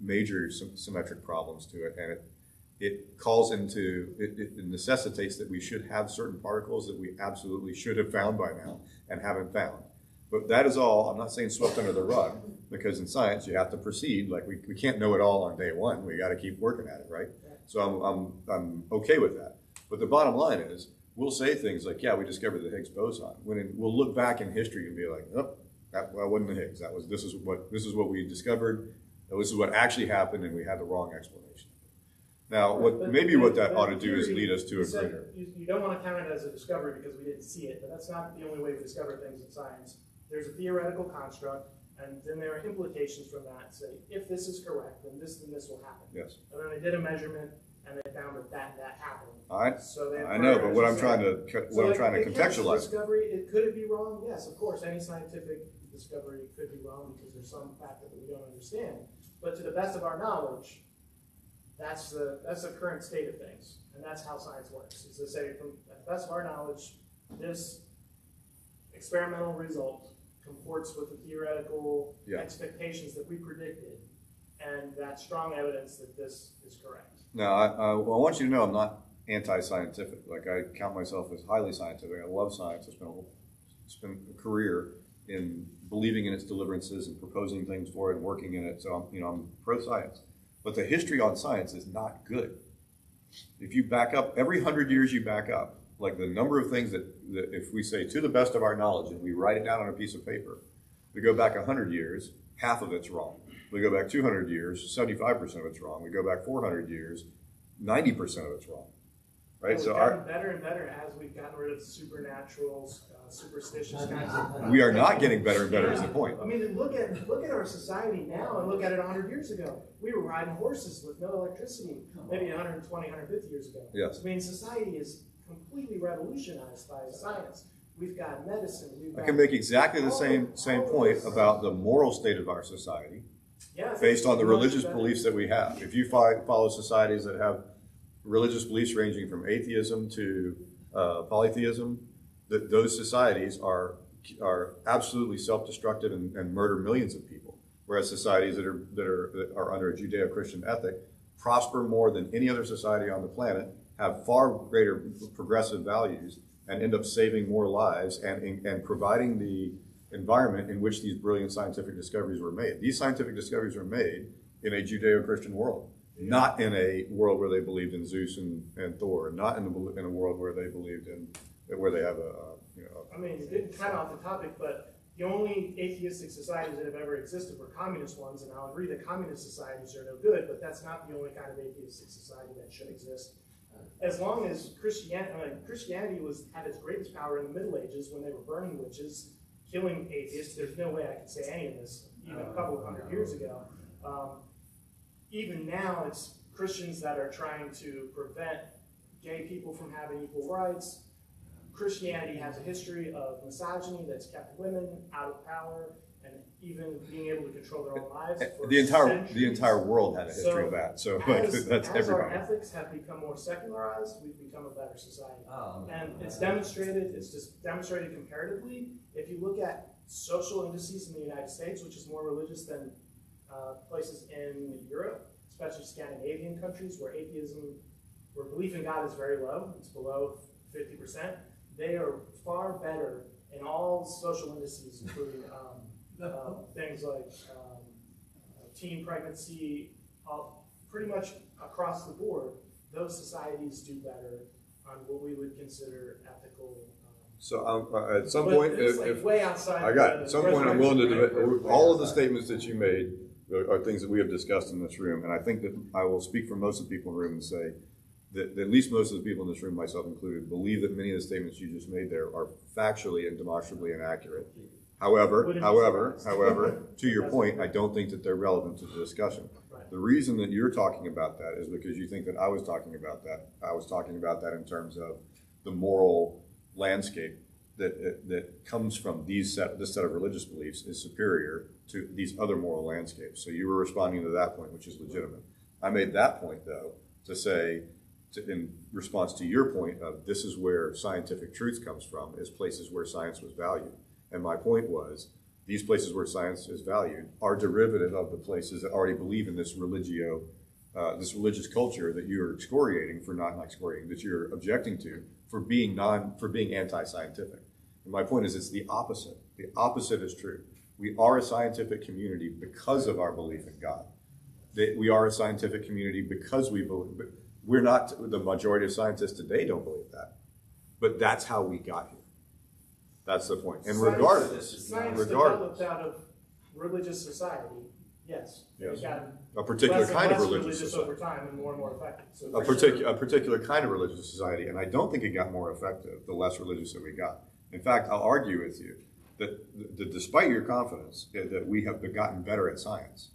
major symmetric problems to it, and it necessitates that we should have certain particles that we absolutely should have found by now and haven't found. But that is all, I'm not saying swept under the rug, because in science you have to proceed, like we can't know it all on day one, we got to keep working at it, right? So I'm okay with that. But the bottom line is, we'll say things like, yeah, we discovered the Higgs boson, we'll look back in history and be like, oh, that wasn't the Higgs, this is what we discovered, this is what actually happened, and we had the wrong explanation. Now, what that ought to do is lead us to a greater. You don't want to count it as a discovery because we didn't see it, but that's not the only way we discover things in science. There's a theoretical construct, and then there are implications from that. Say, if this is correct, then this will happen. Yes. And then they did a measurement, and they found that happened. All right. So I know, but what I'm trying to contextualize. Discovery, could it be wrong? Yes, of course. Any scientific discovery could be wrong because there's some factor that we don't understand. But to the best of our knowledge, that's the current state of things, and that's how science works. Is to say, from the best of our knowledge, this experimental result comports with the theoretical expectations that we predicted, and that's strong evidence that this is correct. Now, I want you to know I'm not anti-scientific. Like, I count myself as highly scientific. I love science. I spent a career in believing in its deliverances and proposing things for it and working in it. So I'm pro-science. But the history on science is not good. If you back up, every 100 years you back up, like the number of things that if we say to the best of our knowledge and we write it down on a piece of paper, we go back 100 years, half of it's wrong. We go back 200 years, 75% of it's wrong. We go back 400 years, 90% of it's wrong. right? We've So gotten better and better as we've gotten rid of supernatural, superstitious kinds of. we are not getting better and better is the point. I mean, look at our society now and look at it 100 years ago. We were riding horses with no electricity, maybe 120, 150 years ago. Yes. I mean, society is completely revolutionized by science. We've got medicine. I can make exactly the same point about the moral state of our society based on the religious beliefs that we have. If you follow societies that have religious beliefs ranging from atheism to polytheism, those societies are absolutely self-destructive and murder millions of people. Whereas societies that are under a Judeo-Christian ethic prosper more than any other society on the planet, have far greater progressive values, and end up saving more lives and providing the environment in which these brilliant scientific discoveries were made. These scientific discoveries were made in a Judeo-Christian world, not in a world where they believed in Zeus and Thor, not in a world where they believed in, where they have I mean, it's getting kind of off the topic, but the only atheistic societies that have ever existed were communist ones, and I'll agree that communist societies are no good, but that's not the only kind of atheistic society that should exist. As long as Christianity had its greatest power in the Middle Ages when they were burning witches, killing atheists. There's no way I could say any of this even a couple of hundred years ago. Even now, it's Christians that are trying to prevent gay people from having equal rights. Christianity has a history of misogyny that's kept women out of power and even being able to control their own lives. For the entire world had a history of that. So that's as everybody. our ethics have become more secularized, we've become a better society. And it's demonstrated. It's just demonstrated comparatively. If you look at social indices in the United States, which is more religious than places in Europe, especially Scandinavian countries, where belief in God is very low. It's below 50%. They are far better in all social indices, including things like teen pregnancy, pretty much across the board. Those societies do better on what we would consider ethical. So at some point, way outside. At some point, I'm willing to debate. All of the statements that you made are things that we have discussed in this room, and I think that I will speak for most of the people in the room and say that at least most of the people in this room, myself included, believe that many of the statements you just made there are factually and demonstrably inaccurate. However, to your point, I don't think that they're relevant to the discussion. Right. The reason that you're talking about that is because you think that I was talking about that. I was talking about that in terms of the moral landscape that comes from this set of religious beliefs is superior to these other moral landscapes. So you were responding to that point, which is legitimate. I made that point, though, to say, in response to your point of this is where scientific truth comes from, is places where science was valued. And my point was, these places where science is valued are derivative of the places that already believe in this this religious culture that you're that you're objecting to for being anti-scientific. And my point is, it's the opposite. The opposite is true. We are a scientific community because of our belief in God. We are a scientific community because we believe. We're not, the majority of scientists today don't believe that. But that's how we got here. That's the point. And science developed out of religious society, yes. A particular kind of religious society. Over time and more effective. So a particular kind of religious society. And I don't think it got more effective the less religious that we got. In fact, I'll argue with you that despite your confidence that we have gotten better at science,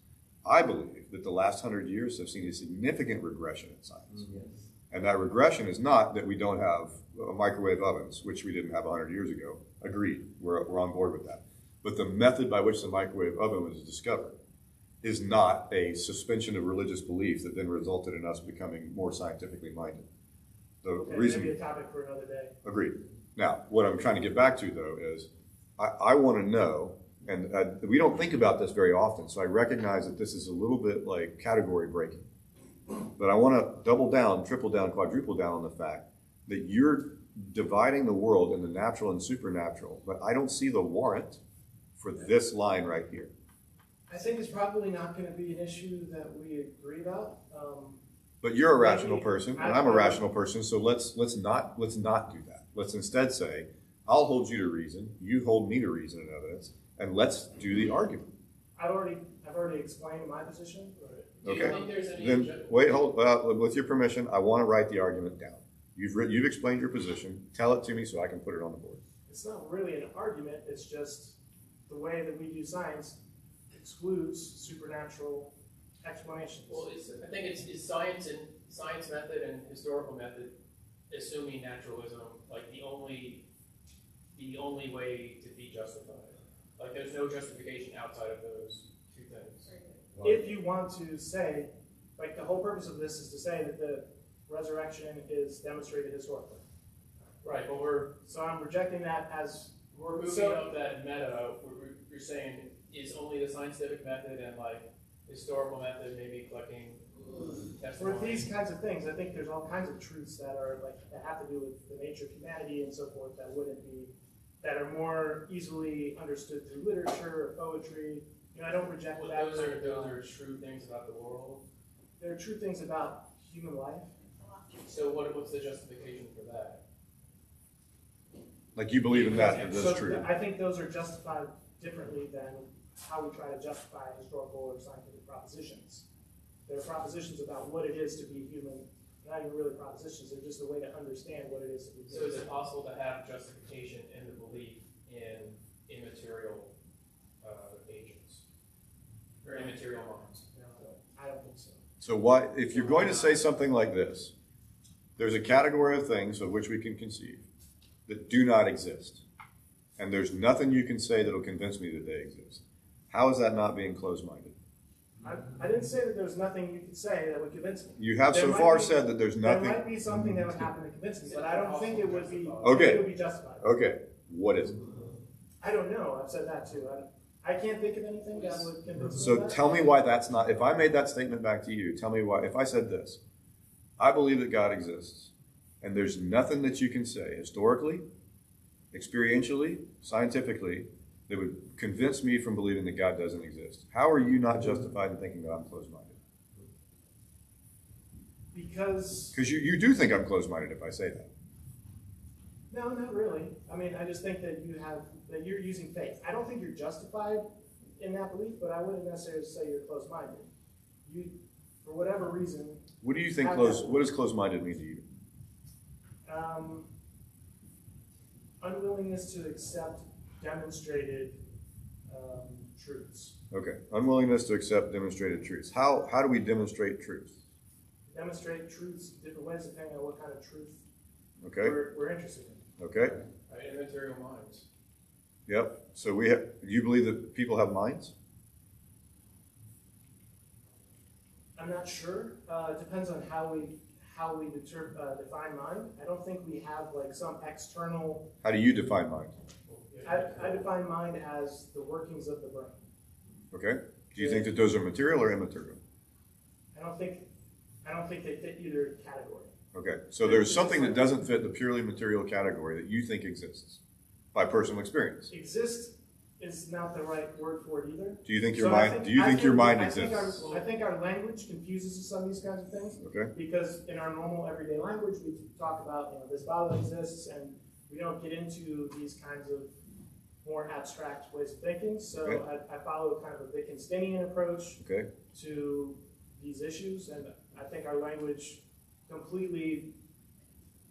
I believe that the last 100 years have seen a significant regression in science. Yes. And that regression is not that we don't have microwave ovens, which we didn't have 100 years ago. Agreed. We're on board with that. But the method by which the microwave oven was discovered is not a suspension of religious belief that then resulted in us becoming more scientifically minded. Maybe a topic for another day. Agreed. Now, what I'm trying to get back to, though, is I want to know, and we don't think about this very often, so I recognize that this is a little bit like category breaking. But I want to double down, triple down, quadruple down on the fact that you're dividing the world into natural and supernatural, but I don't see the warrant for this line right here. I think it's probably not going to be an issue that we agree about. But you're a rational person, and I'm a rational person, so let's not do that. Let's instead say, I'll hold you to reason, you hold me to reason and evidence, and let's do the argument. I've already explained my position. Okay. Then wait, hold. With your permission, I want to write the argument down. You've explained your position. Tell it to me so I can put it on the board. It's not really an argument, it's just the way that we do science excludes supernatural explanations. Well, I think it's science method and historical method, assuming naturalism, like the only way to be justified. Like there's no justification outside of those two things. If you want to say, like the whole purpose of this is to say that the resurrection is demonstrated historically. Right, but So I'm rejecting that as we're moving up that meta. You're saying is only the scientific method and like historical method, maybe collecting for testimony. these kinds of things. I think there's all kinds of truths that are like that have to do with the nature of humanity and so forth that are more easily understood through literature or poetry. You know, I don't reject Well, that. those are true things about the world. There are true things about human life. So what's the justification for that? Like you believe in that that's true. I think those are justified differently than how we try to justify historical or scientific propositions. They're propositions about what it is to be human. Not even really propositions, they're just a way to understand what it is to be human. So is it possible to have justification in the belief in immaterial agents or immaterial minds? I don't think so. So why, if you're going to say something like this, there's a category of things of which we can conceive that do not exist. And there's nothing you can say that'll convince me that they exist. How is that not being closed-minded? I didn't say that there's nothing you could say that would convince me. You have There so might far be- said that there's There nothing. might be something that would happen to convince me, but I don't think it would be, Okay. it would be justified. Okay, what is it? I don't know, I've said that too. I can't think of anything that would convince me So of that. tell me why that's not, if I made that statement back to you, tell me why, if I said this, I believe that God exists, and there's nothing that you can say historically, experientially, scientifically, that would convince me from believing that God doesn't exist. How are you not justified in thinking that I'm closed-minded? Because, Because you do think I'm closed-minded if I say that. no, not really. I mean, I just think that that you're using faith. I don't think you're justified in that belief, but I wouldn't necessarily say you're closed-minded. You, for whatever reason, What do you think what does closed-minded mean to you? Unwillingness to accept demonstrated truths. Okay, unwillingness to accept demonstrated truths. How do we demonstrate truth? Demonstrate truths different ways depending on what kind of truth Okay, we're interested in. okay, Right, immaterial minds. yep. So do you believe that people have minds? I'm not sure. It depends on how we define mind. I don't think we have like some external. How do you define mind? I define mind as the workings of the brain. Okay. Do you think that those are material or immaterial? I don't think they fit either category. Okay. So there's something that doesn't fit the purely material category that you think exists by personal experience. Exist is not the right word for it either. Do you think So your mind exists? I think our language confuses us on these kinds of things. Okay. Because in our normal everyday language, we talk about, this body exists, and we don't get into these kinds of more abstract ways of thinking. So Okay. I follow kind of a Wittgensteinian approach Okay. to these issues, and I think our language completely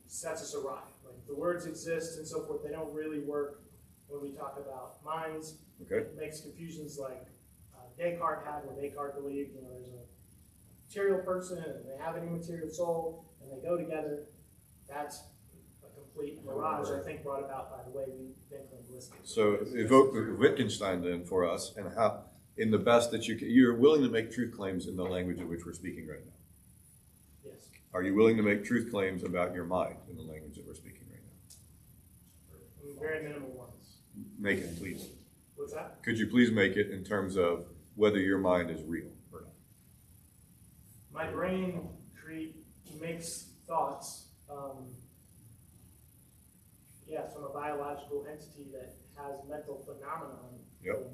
sets us awry. Like the words exist and so forth, they don't really work when we talk about minds. Okay. It makes confusions like Descartes had, where Descartes believed, there's a material person and they have an immaterial soul and they go together. That's a complete mirage, I think, brought about by the way we think linguistically. So evoke Wittgenstein then for us, and how, in the best that you can, you're willing to make truth claims in the language in which we're speaking right now. Yes. Are you willing to make truth claims about your mind in the language that we're speaking right now? Very minimal ones. Make it, please. What's that? Could you please make it in terms of whether your mind is real or not? My brain makes thoughts, from a biological entity that has mental phenomenon. Yep.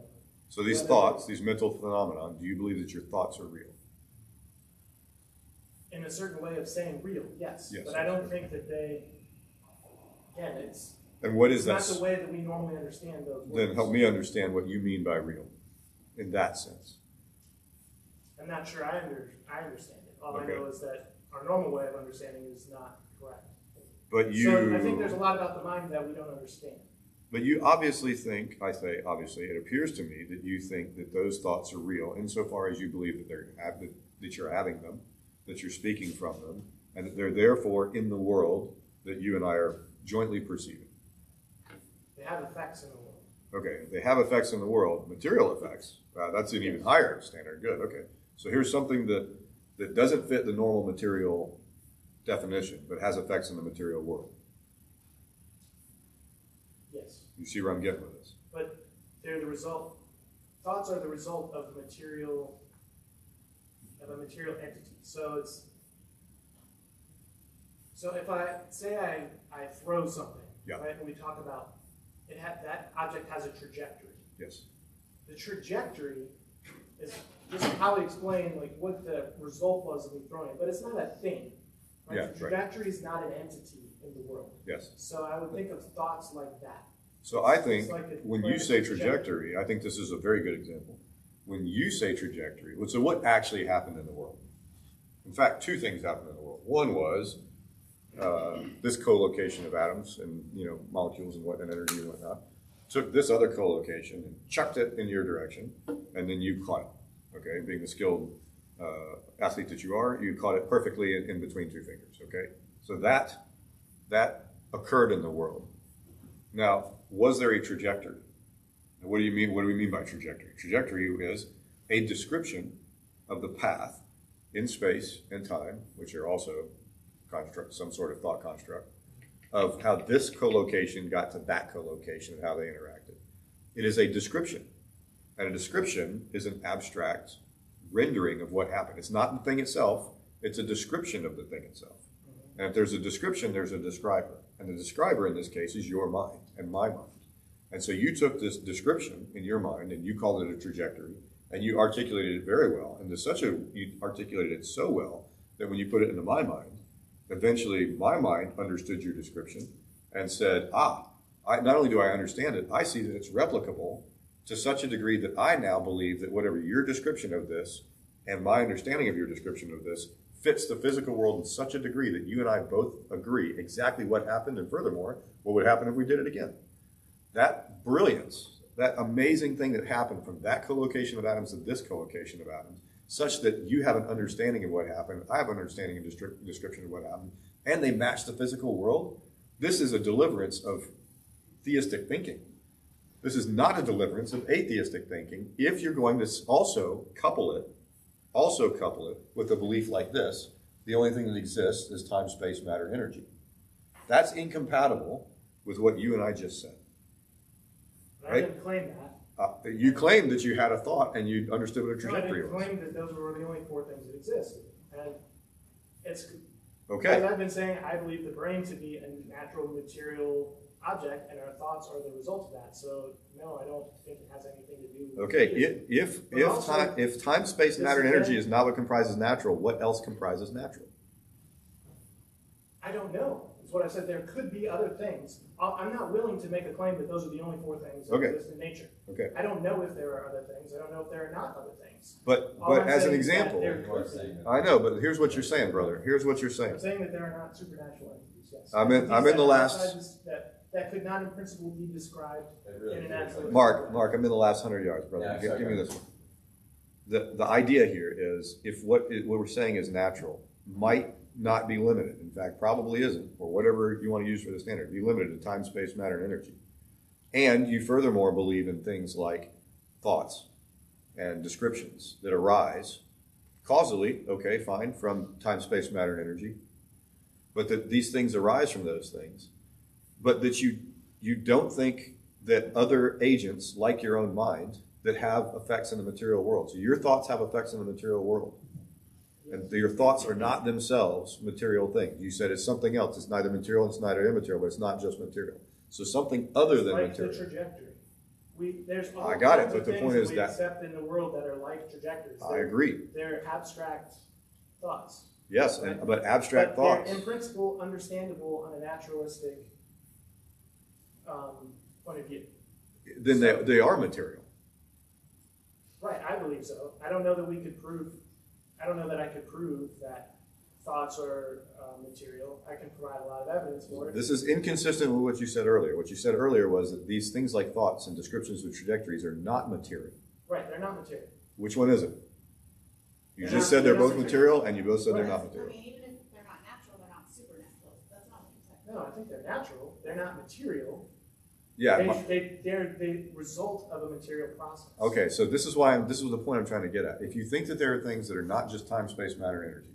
So these thoughts, these mental phenomena, do you believe that your thoughts are real? In a certain way of saying real, yes. Yes. But I don't think that it's And what is not that? the way that we normally understand those words. Then help me understand what you mean by real, in that sense. I'm not sure I understand it. All Okay. I know is that our normal way of understanding is not correct. But you... So I think there's a lot about the mind that we don't understand. But you obviously think, I say obviously, it appears to me that you think that those thoughts are real insofar as you believe that that you're having them, that you're speaking from them, and that they're therefore in the world that you and I are jointly perceiving. They have effects in the world. Okay, they have effects in the world, material effects. That's an even higher standard. Good, okay. So here's something that doesn't fit the normal material definition, but has effects in the material world. Yes. You see where I'm getting with this? But they're the result, thoughts are the result of a material entity. So if I say I throw something, Yeah. right, and we talk about that object has a trajectory. Yes. The trajectory is just how we explain like what the result was of me throwing it, but it's not a thing. Right? Yeah, the trajectory is not an entity in the world. Yes. So I would think of thoughts like that. So I think like when you say trajectory, I think this is a very good example. When you say trajectory, so what actually happened in the world? In fact, two things happened in the world. One was this co-location of atoms and molecules and energy and whatnot took this other co-location and chucked it in your direction, and then you caught it. Okay, being the skilled athlete that you are, you caught it perfectly in between two fingers. Okay, so that occurred in the world. Now, was there a trajectory? And what do you mean? What do we mean by trajectory? Trajectory is a description of the path in space and time, which are also some sort of thought construct, of how this co-location got to that co-location and how they interacted. It is a description. And a description is an abstract rendering of what happened. It's not the thing itself, it's a description of the thing itself. And if there's a description, there's a describer. And the describer in this case is your mind and my mind. And so you took this description in your mind and you called it a trajectory, and you articulated it very well. And you articulated it so well that when you put it into my mind, eventually my mind understood your description and said, not only do I understand it, I see that it's replicable to such a degree that I now believe that whatever your description of this and my understanding of your description of this fits the physical world in such a degree that you and I both agree exactly what happened, and furthermore, what would happen if we did it again. That brilliance, that amazing thing that happened from that co-location of atoms to this co-location of atoms, such that you have an understanding of what happened, I have an understanding and description of what happened, and they match the physical world. This is a deliverance of theistic thinking. This is not a deliverance of atheistic thinking if you're going to also couple it with a belief like this: the only thing that exists is time, space, matter, energy. That's incompatible with what you and I just said. Right? I didn't claim that. You claimed that you had a thought and you understood what a trajectory was. I didn't claim that those were the only four things that existed. And it's okay. As I've been saying, I believe the brain to be a natural material object, and our thoughts are the result of that. So no, I don't think it has anything to do with Okay, if time, space, matter, and energy is not what comprises natural, what else comprises natural? I don't know. That's what I said. There could be other things. I'm not willing to make a claim that those are the only four things that exist in nature. Okay. I don't know if there are other things. I don't know if there are not other things. But as an example, I know, but here's what you're saying, brother. Here's what you're saying. I'm saying that there are not supernatural entities. Yes. I'm in the last. That could not in principle be described in an natural. Mark, I'm in the last 100 yards, brother. Yeah, give me this one. The idea here is if what we're saying is natural might not be limited. In fact, probably isn't, or whatever you want to use for the standard, be limited to time, space, matter, and energy. And you furthermore believe in things like thoughts and descriptions that arise causally, okay, fine, from time, space, matter, and energy, but that these things arise from those things, but that you don't think that other agents like your own mind that have effects in the material world. So your thoughts have effects in the material world. And your thoughts are not themselves material things. You said it's something else. It's neither material, it's neither immaterial, but it's not just material. So something other than like material. The trajectory. There's all I got it, kinds but of the things point is we that accept in the world that are like trajectories. I agree. They're abstract thoughts. Yes, but abstract thoughts. They're in principle understandable on a naturalistic point of view. Then they are material. Right, I believe so. I don't know that we could prove. I don't know that I could prove that thoughts are material. I can provide a lot of evidence for it. This is inconsistent with what you said earlier. What you said earlier was that these things like thoughts and descriptions of trajectories are not material. Right, they're not material. Which one is it? You They're just not- said they're they're not both material, and you both said they're not I material. mean, even if they're not natural, they're not supernatural. That's not what you said. No, I think they're natural. They're not material. Yeah. They're the result of a material process. Okay, so this is the point I'm trying to get at. If you think that there are things that are not just time, space, matter, and energy,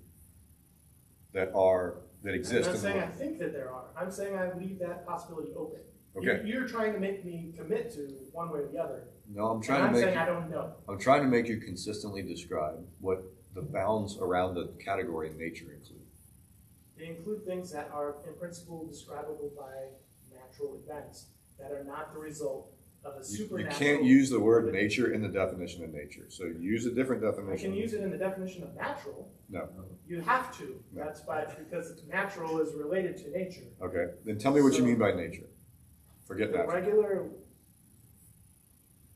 that exist I'm not in the saying I world. think that there are. I'm saying I leave that possibility open. Okay. You're trying to make me commit to one way or the other. No, I'm And trying I'm to make saying I don't know. I'm trying to make you consistently describe what the bounds around the category nature include. They include things that are, in principle, describable by natural events that are not the result of a You supernatural. can't use the word nature in the definition of nature. So use a different I definition. can use it in the definition of natural. No. You have to. No. That's because natural is related to nature. Okay. Then tell me what you So- mean by nature. Forget The natural. regular,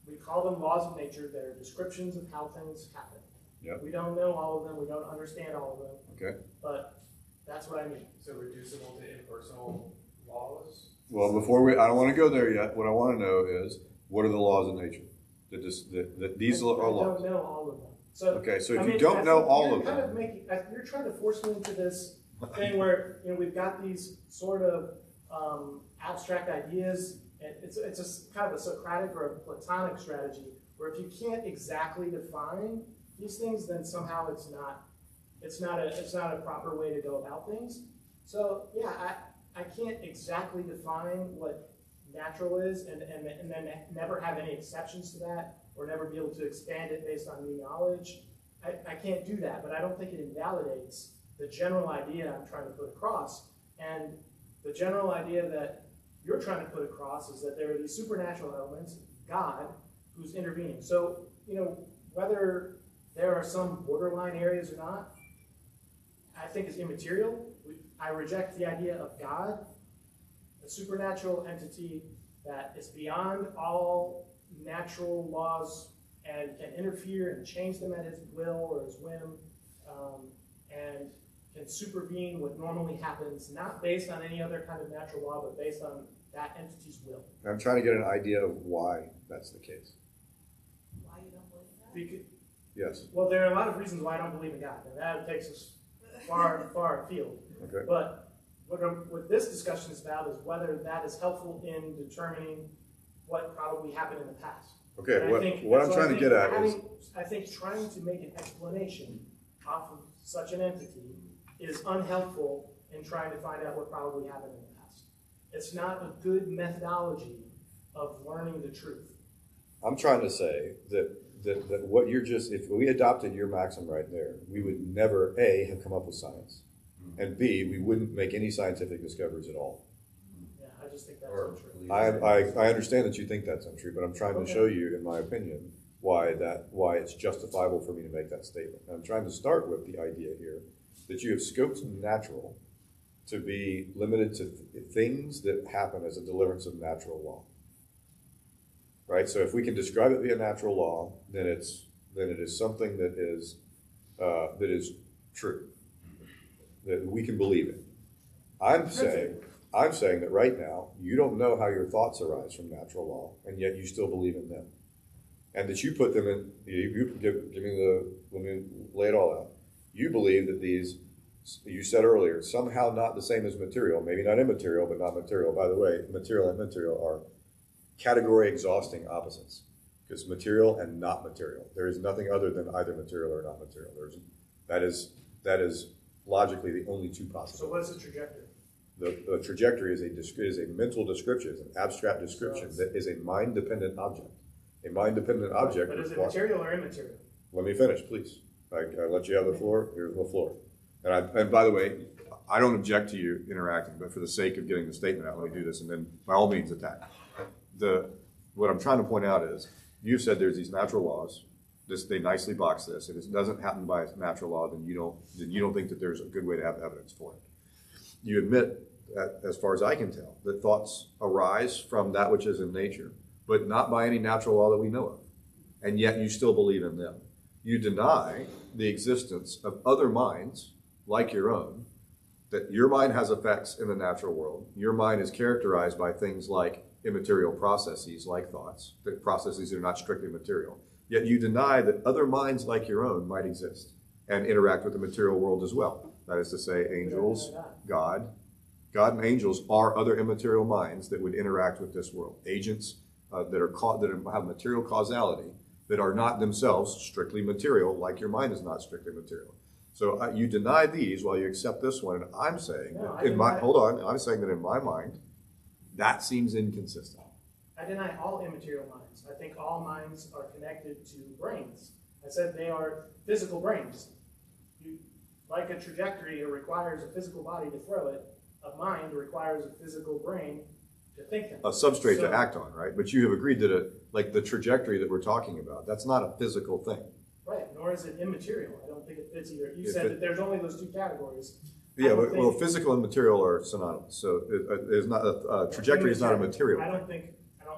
we call them laws of nature. They're descriptions of how things happen. Yep. We don't know all of them. We don't understand all of them. Okay. But that's what I mean. So reducible to impersonal laws? Well, I don't want to go there yet. What I want to know is, what are the laws of nature? That these are laws. I don't know all of them. So, Okay, so if I you mean, don't I know think all you're of kind them, you're trying to force me into this thing where we've got these sort of abstract ideas, and it's a kind of a Socratic or a Platonic strategy where if you can't exactly define these things, then somehow it's not a proper way to go about things. So yeah, I can't exactly define what natural is and then never have any exceptions to that, or never be able to expand it based on new knowledge. I can't do that, but I don't think it invalidates the general idea I'm trying to put across. And the general idea that you're trying to put across is that there are these supernatural elements, God, who's intervening. So, whether there are some borderline areas or not, I think is immaterial. I reject the idea of God, a supernatural entity that is beyond all natural laws and can interfere and change them at his will or his whim, and can supervene what normally happens, not based on any other kind of natural law, but based on that entity's will. I'm trying to get an idea of why that's the case. Why you don't believe that? Yes. Well, there are a lot of reasons why I don't believe in God, and that takes us far afield. Okay. But what this discussion is about is whether that is helpful in determining what probably happened in the past. Okay. And What I'm trying to get at is, I think trying to make an explanation off of such an entity is unhelpful in trying to find out what probably happened in the past. It's not a good methodology of learning the truth. I'm trying to say that what you're if we adopted your maxim right there, we would never, A, have come up with science, and B, we wouldn't make any scientific discoveries at all. Yeah, I just think that's untrue. I understand that you think that's untrue, but I'm trying to show you, in my opinion, why it's justifiable for me to make that statement. And I'm trying to start with the idea here that you have scoped natural to be limited to things that happen as a deliverance of natural law. Right? So if we can describe it via natural law, then it is something that is true, that we can believe in. I'm saying that right now you don't know how your thoughts arise from natural law, and yet you still believe in them, and that you put them in. Let me lay it all out. You believe that these, you said earlier, somehow not the same as material, maybe not immaterial, but not material. By the way, material and immaterial are category exhausting opposites, because material and not material. There is nothing other than either material or not material. That is logically the only two possible. So what is the trajectory? The trajectory is a mental description, is an abstract description that is a mind-dependent object. A mind-dependent object. But is it material or immaterial? Let me finish, please. I let you have the floor. Here's the floor. And by the way, I don't object to you interacting, but for the sake of getting the statement out, let me do this, and then by all means attack. What I'm trying to point out is, you've said there's these natural laws. They nicely box this. If it doesn't happen by natural law, then you don't think that there's a good way to have evidence for it. You admit, as far as I can tell, that thoughts arise from that which is in nature, but not by any natural law that we know of. And yet you still believe in them. You deny the existence of other minds like your own, that your mind has effects in the natural world. Your mind is characterized by things like immaterial processes, like thoughts, the processes that are not strictly material. Yet you deny that other minds like your own might exist and interact with the material world as well. That is to say, angels, God and angels are other immaterial minds that would interact with this world. Agents that have material causality that are not themselves strictly material, like your mind is not strictly material. So you deny these while you accept this one, and I'm saying, I'm saying that in my mind, that seems inconsistent. I deny all immaterial minds. I think all minds are connected to brains. I said they are physical brains. Like a trajectory, it requires a physical body to throw it. A mind requires a physical brain to think them. A substrate to act on, right? But you have agreed that like the trajectory that we're talking about, that's not a physical thing. Right, nor is it immaterial. I don't think it fits either. You said that there's only those two categories. Yeah, well, physical and material are synonymous. So it is not a trajectory is not a material. I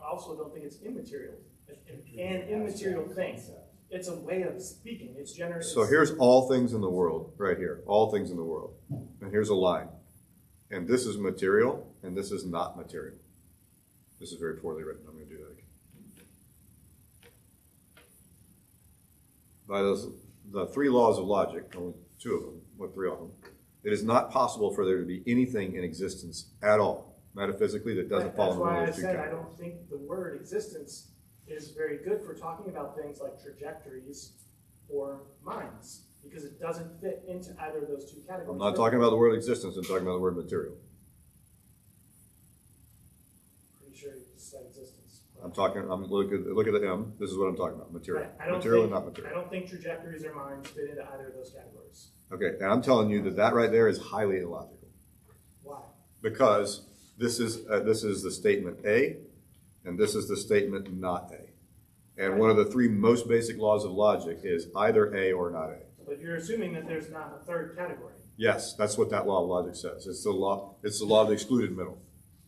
also don't think it's immaterial. An immaterial thing. It's a way of speaking. It's generous. So here's all things in the world, right here. All things in the world. And here's a line. And this is material, and this is not material. This is very poorly written. I'm going to do that again. By the three laws of logic, only two of them, or three of them, it is not possible for there to be anything in existence at all, metaphysically, that doesn't fall into one of those two categories. That's why I said I don't think the word existence is very good for talking about things like trajectories or minds, because it doesn't fit into either of those two categories. I'm not talking about the word existence, I'm talking about the word material. Pretty sure you just said existence. Look at the M, this is what I'm talking about, material. Right. Material and not material. I don't think trajectories or minds fit into either of those categories. Okay, and I'm telling you that right there is highly illogical. Why? Because this is the statement A, and this is the statement not A. And one of the three most basic laws of logic is either A or not A. But you're assuming that there's not a third category. Yes, that's what that law of logic says. It's the law of the excluded middle.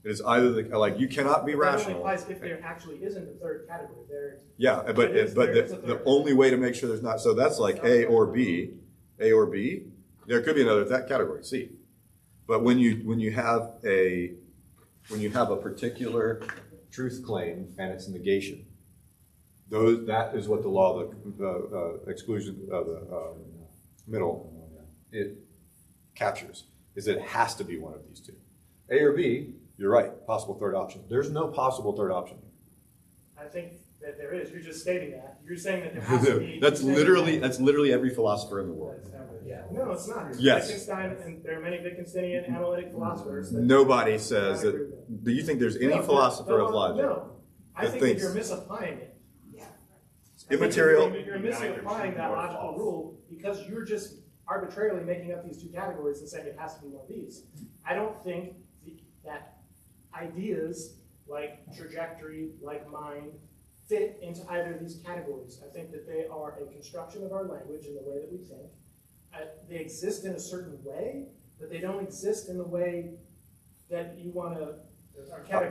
It is either you cannot be rational. That only applies if there actually isn't a third category. Yeah, but the only way to make sure there's not, so that's like A or B, there could be another category, C. But when you have a particular truth claim and its negation, that is what the law of the exclusion of the middle it captures, is that it has to be one of these two. A or B, you're right, possible third option. There's no possible third option. I think that there is. You're just stating that. You're saying that there has to be. That's literally every philosopher in the world. No, it's not. Yes. Wittgenstein, and there are many Wittgensteinian analytic philosophers. Nobody says that. Do you think there's any philosopher of logic? No. I think that you're misapplying it. Immaterial. You're misapplying that logical rule because you're just arbitrarily making up these two categories and saying it has to be one of these. I don't think that ideas like trajectory, like mind, fit into either of these categories. I think that they are a construction of our language in the way that we think. They exist in a certain way, but they don't exist in the way that you want to.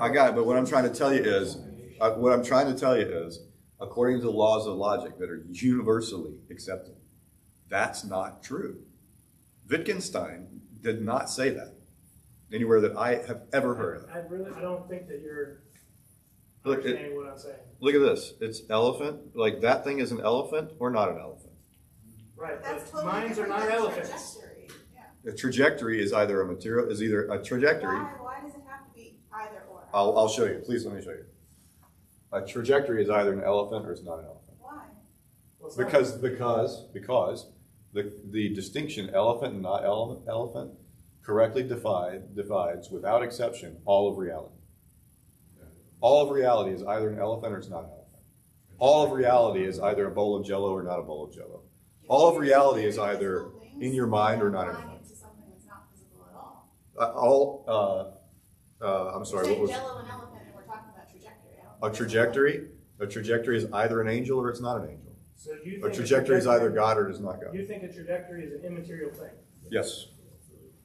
I got it, but what I'm trying to tell you is, according to the laws of logic that are universally accepted, that's not true. Wittgenstein did not say that anywhere that I have ever heard of. I don't think that you're understanding what I'm saying. Look at this. It's elephant. Like that thing is an elephant or not an elephant. Right. That's but totally minds are not than elephants. trajectory. Yeah. A trajectory is either a trajectory. Why does it have to be either or? I'll show you. Please let me show you. A trajectory is either an elephant or it's not an elephant. Why? Well, Because the distinction elephant and not elephant correctly divides without exception all of reality. All of reality is either an elephant or it's not an elephant. All of reality is either a bowl of Jell-O or not a bowl of Jell-O. All of reality is either in your mind or not in your mind. Into something that's not physical at all. I'm sorry. What was Jell-O and elephant, and we're talking about trajectory. A trajectory is either an angel or it's not an angel. So you A think trajectory is either God or it is not God. You think a trajectory is an immaterial thing? Yes.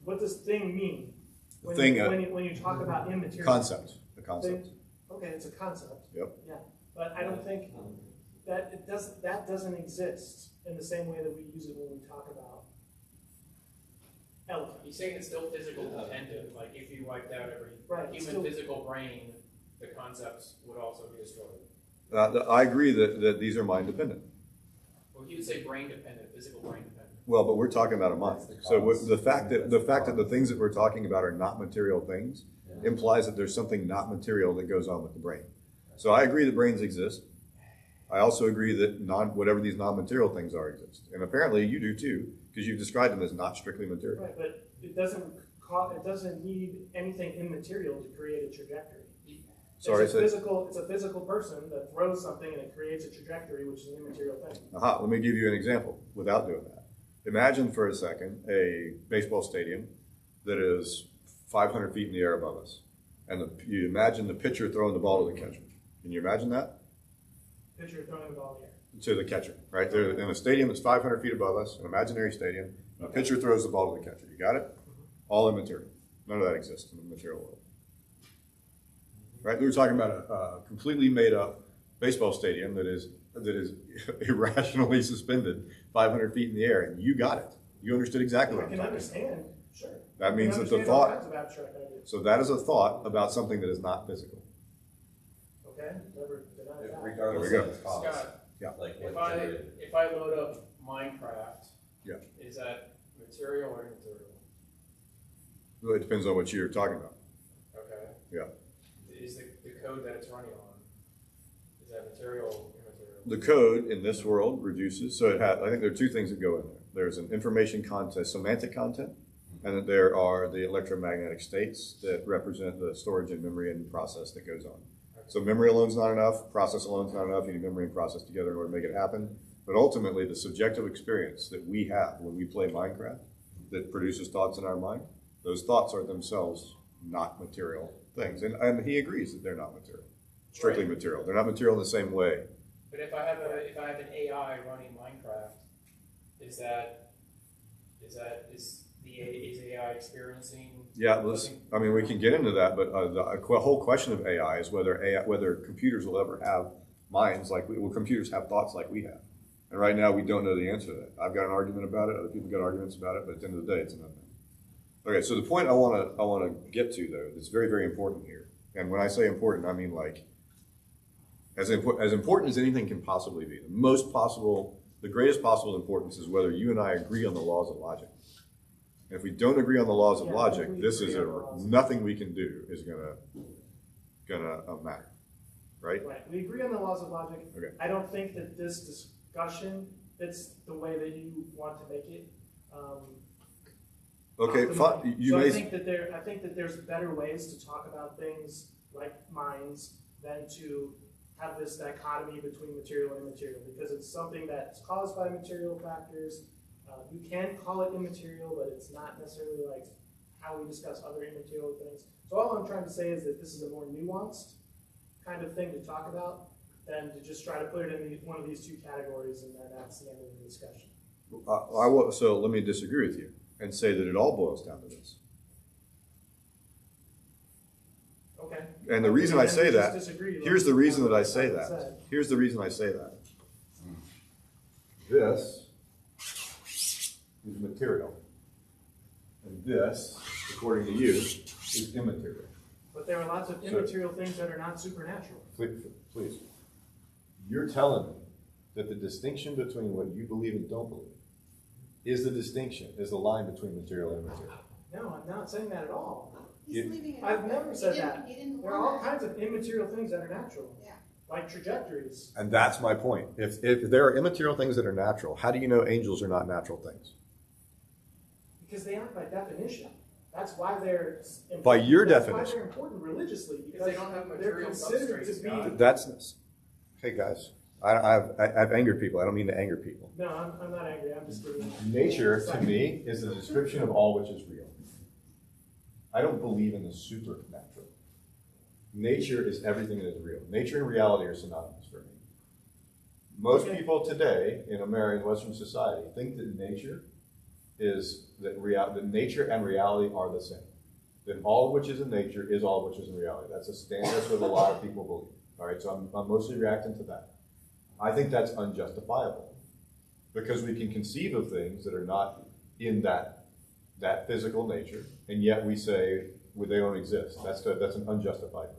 What does thing mean? When you talk about immaterial Concept. The concept. Okay, it's a concept. Yep. Yeah, but I don't think that that doesn't exist in the same way that we use it when we talk about elephant. He's saying it's still physical dependent, like if you wiped out every Right, human still- physical brain, the concepts would also be destroyed. I agree that these are mind dependent. Well, he would say brain dependent, physical brain dependent. Well, but we're talking about a mind. That's the So cause. the fact that the things that we're talking about are not material things implies that there's something not material that goes on with the brain. So I agree that brains exist. I also agree that whatever these non-material things are exist. And apparently you do too, because you've described them as not strictly material. Right, but it doesn't need anything immaterial to create a trajectory. Sorry, it's a physical person that throws something and it creates a trajectory, which is an immaterial thing. Let me give you an example without doing that. Imagine for a second a baseball stadium that is 500 feet in the air above us. And you imagine the pitcher throwing the ball to the catcher. Can you imagine that? Pitcher throwing the ball in the air. To the catcher, right? They're in a stadium that's 500 feet above us, an imaginary stadium. And the pitcher throws the ball to the catcher. You got it? All immaterial. None of that exists in the material world. Right? We were talking about a completely made up baseball stadium that is irrationally suspended 500 feet in the air, and you got it. You understood exactly what I I'm can talking understand, sure. That means that the understand all thought- kinds of abstract ideas. So that is a thought about something that is not physical. Okay, never denied that. Regardless There we of go. its cause. Scott, Yeah. Like if what generated it. I load up Minecraft, Yeah. is that material or immaterial? Well, it depends on what you're talking about. Okay. Yeah. Is the code that it's running on, is that material or immaterial? The code in this world reduces, so I think there are two things that go in there. There's an information content, semantic content, and then there are the electromagnetic states that represent the storage and memory and process that goes on. So memory alone is not enough, process alone is not enough, you need memory and process together in order to make it happen. But ultimately, the subjective experience that we have when we play Minecraft that produces thoughts in our mind, those thoughts are themselves not material things. And he agrees that they're not material, strictly Right. material. They're not material in the same way. But if I have an AI running Minecraft, is AI experiencing? Yeah, we can get into that, but the whole question of AI is whether computers will ever have minds will computers have thoughts like we have? And right now, we don't know the answer to that. I've got an argument about it. Other people got arguments about it. But at the end of the day, it's an unknown. Okay, so the point I want to get to though, that's very, very important here. And when I say important, I mean like as important as anything can possibly be. The greatest possible importance is whether you and I agree on the laws of logic. And if we don't agree on the laws of logic, nothing we can do is gonna matter, right? Right, we agree on the laws of logic. Okay. I don't think that this discussion fits the way that you want to make it. Okay, optimally. I think that there's better ways to talk about things like minds than to have this dichotomy between material and immaterial, because it's something that's caused by material factors. You can call it immaterial, but it's not necessarily like how we discuss other immaterial things. So all I'm trying to say is that this is a more nuanced kind of thing to talk about than to just try to put it in one of these two categories and then that's the end of the discussion. So let me disagree with you and say that it all boils down to this. Okay. And the reason I say that, here's the reason that I say Like I that. said. Here's the reason I say that. This is material. And this, according to you, is immaterial. But there are lots of immaterial things that are not supernatural. Please. You're telling me that the distinction between what you believe and don't believe is the line between material and immaterial. No, I'm not saying that at all. He's leaving it I've open. never said that. He didn't There are all want kinds of immaterial things that are natural. Yeah. Like trajectories. And that's my point. If there are immaterial things that are natural, how do you know angels are not natural things? Because they aren't by definition. That's why they're important. By your That's definition. why they're important religiously. Because they don't have they're material considered to substrates, be. God. That's, hey guys, I've angered people. I don't mean to anger people. No, I'm not angry. I'm just kidding. Nature, to me, is a description of all which is real. I don't believe in the supernatural. Nature is everything that is real. Nature and reality are synonymous for me. Most people today in American Western society think that nature that nature and reality are the same. That all which is in nature is all which is in reality. That's a standard that a lot of people believe. All right, so I'm mostly reacting to that. I think that's unjustifiable because we can conceive of things that are not in that that physical nature, and yet we say they don't exist. That's an unjustified thing.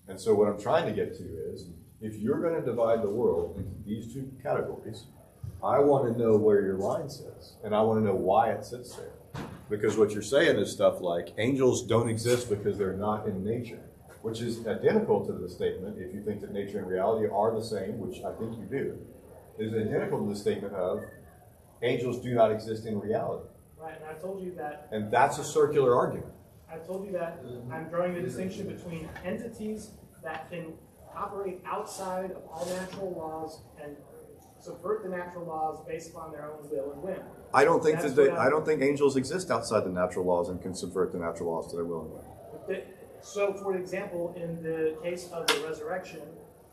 And so what I'm trying to get to is, if you're going to divide the world into these two categories, I want to know where your line sits, and I want to know why it sits there. Because what you're saying is stuff like angels don't exist because they're not in nature, which is identical to the statement, if you think that nature and reality are the same, which I think you do, is identical to the statement of angels do not exist in reality. Right, and I told you that. And that's a circular argument. I told you that I'm drawing the distinction between entities that can operate outside of all natural laws and subvert the natural laws based upon their own will and whim. I don't think angels exist outside the natural laws and can subvert the natural laws to their will and whim. So, for example, in the case of the resurrection,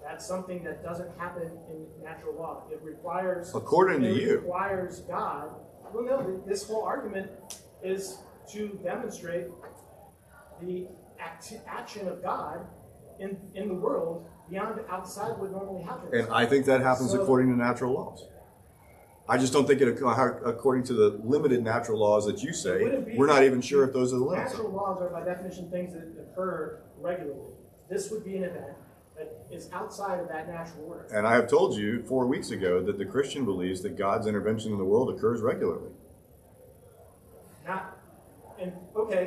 that's something that doesn't happen in natural law. It requires, according to you, requires God. Well, no, this whole argument is to demonstrate the action of God in the world beyond outside what normally happens. And I think that happens according to natural laws. I just don't think it according to the limited natural laws that you say. We're not even sure if those are the limits. Natural laws are by definition things that occur regularly. This would be an event that is outside of that natural order. And I have told you 4 weeks ago that the Christian believes that God's intervention in the world occurs regularly.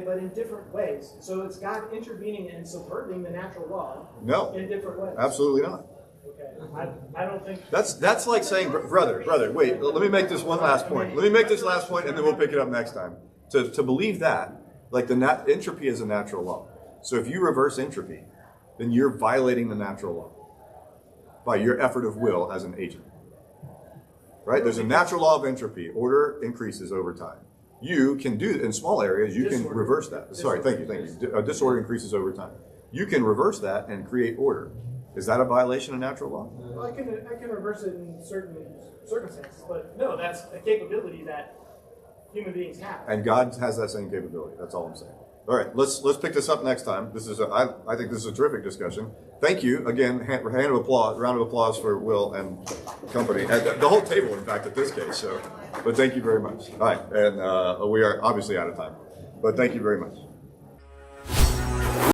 But in different ways. So it's God intervening and subverting the natural law. No, in different ways. Absolutely not. Okay, I don't think that's like saying, brother, wait. Let me make this one last point. Let me make this last point, and then we'll pick it up next time. To believe that, like entropy is a natural law. So if you reverse entropy, then you're violating the natural law by your effort of will as an agent. Right? There's a natural law of entropy. Order increases over time. You can do in small areas. You can reverse that. Sorry, thank you. Disorder increases over time. You can reverse that and create order. Is that a violation of natural law? Well, I can reverse it in certain circumstances, but no, that's a capability that human beings have. And God has that same capability. That's all I'm saying. All right, let's pick this up next time. I think this is a terrific discussion. Thank you again. Round of applause for Will and company, and the whole table, in fact, at this case. So, but thank you very much. All right, and we are obviously out of time, but thank you very much.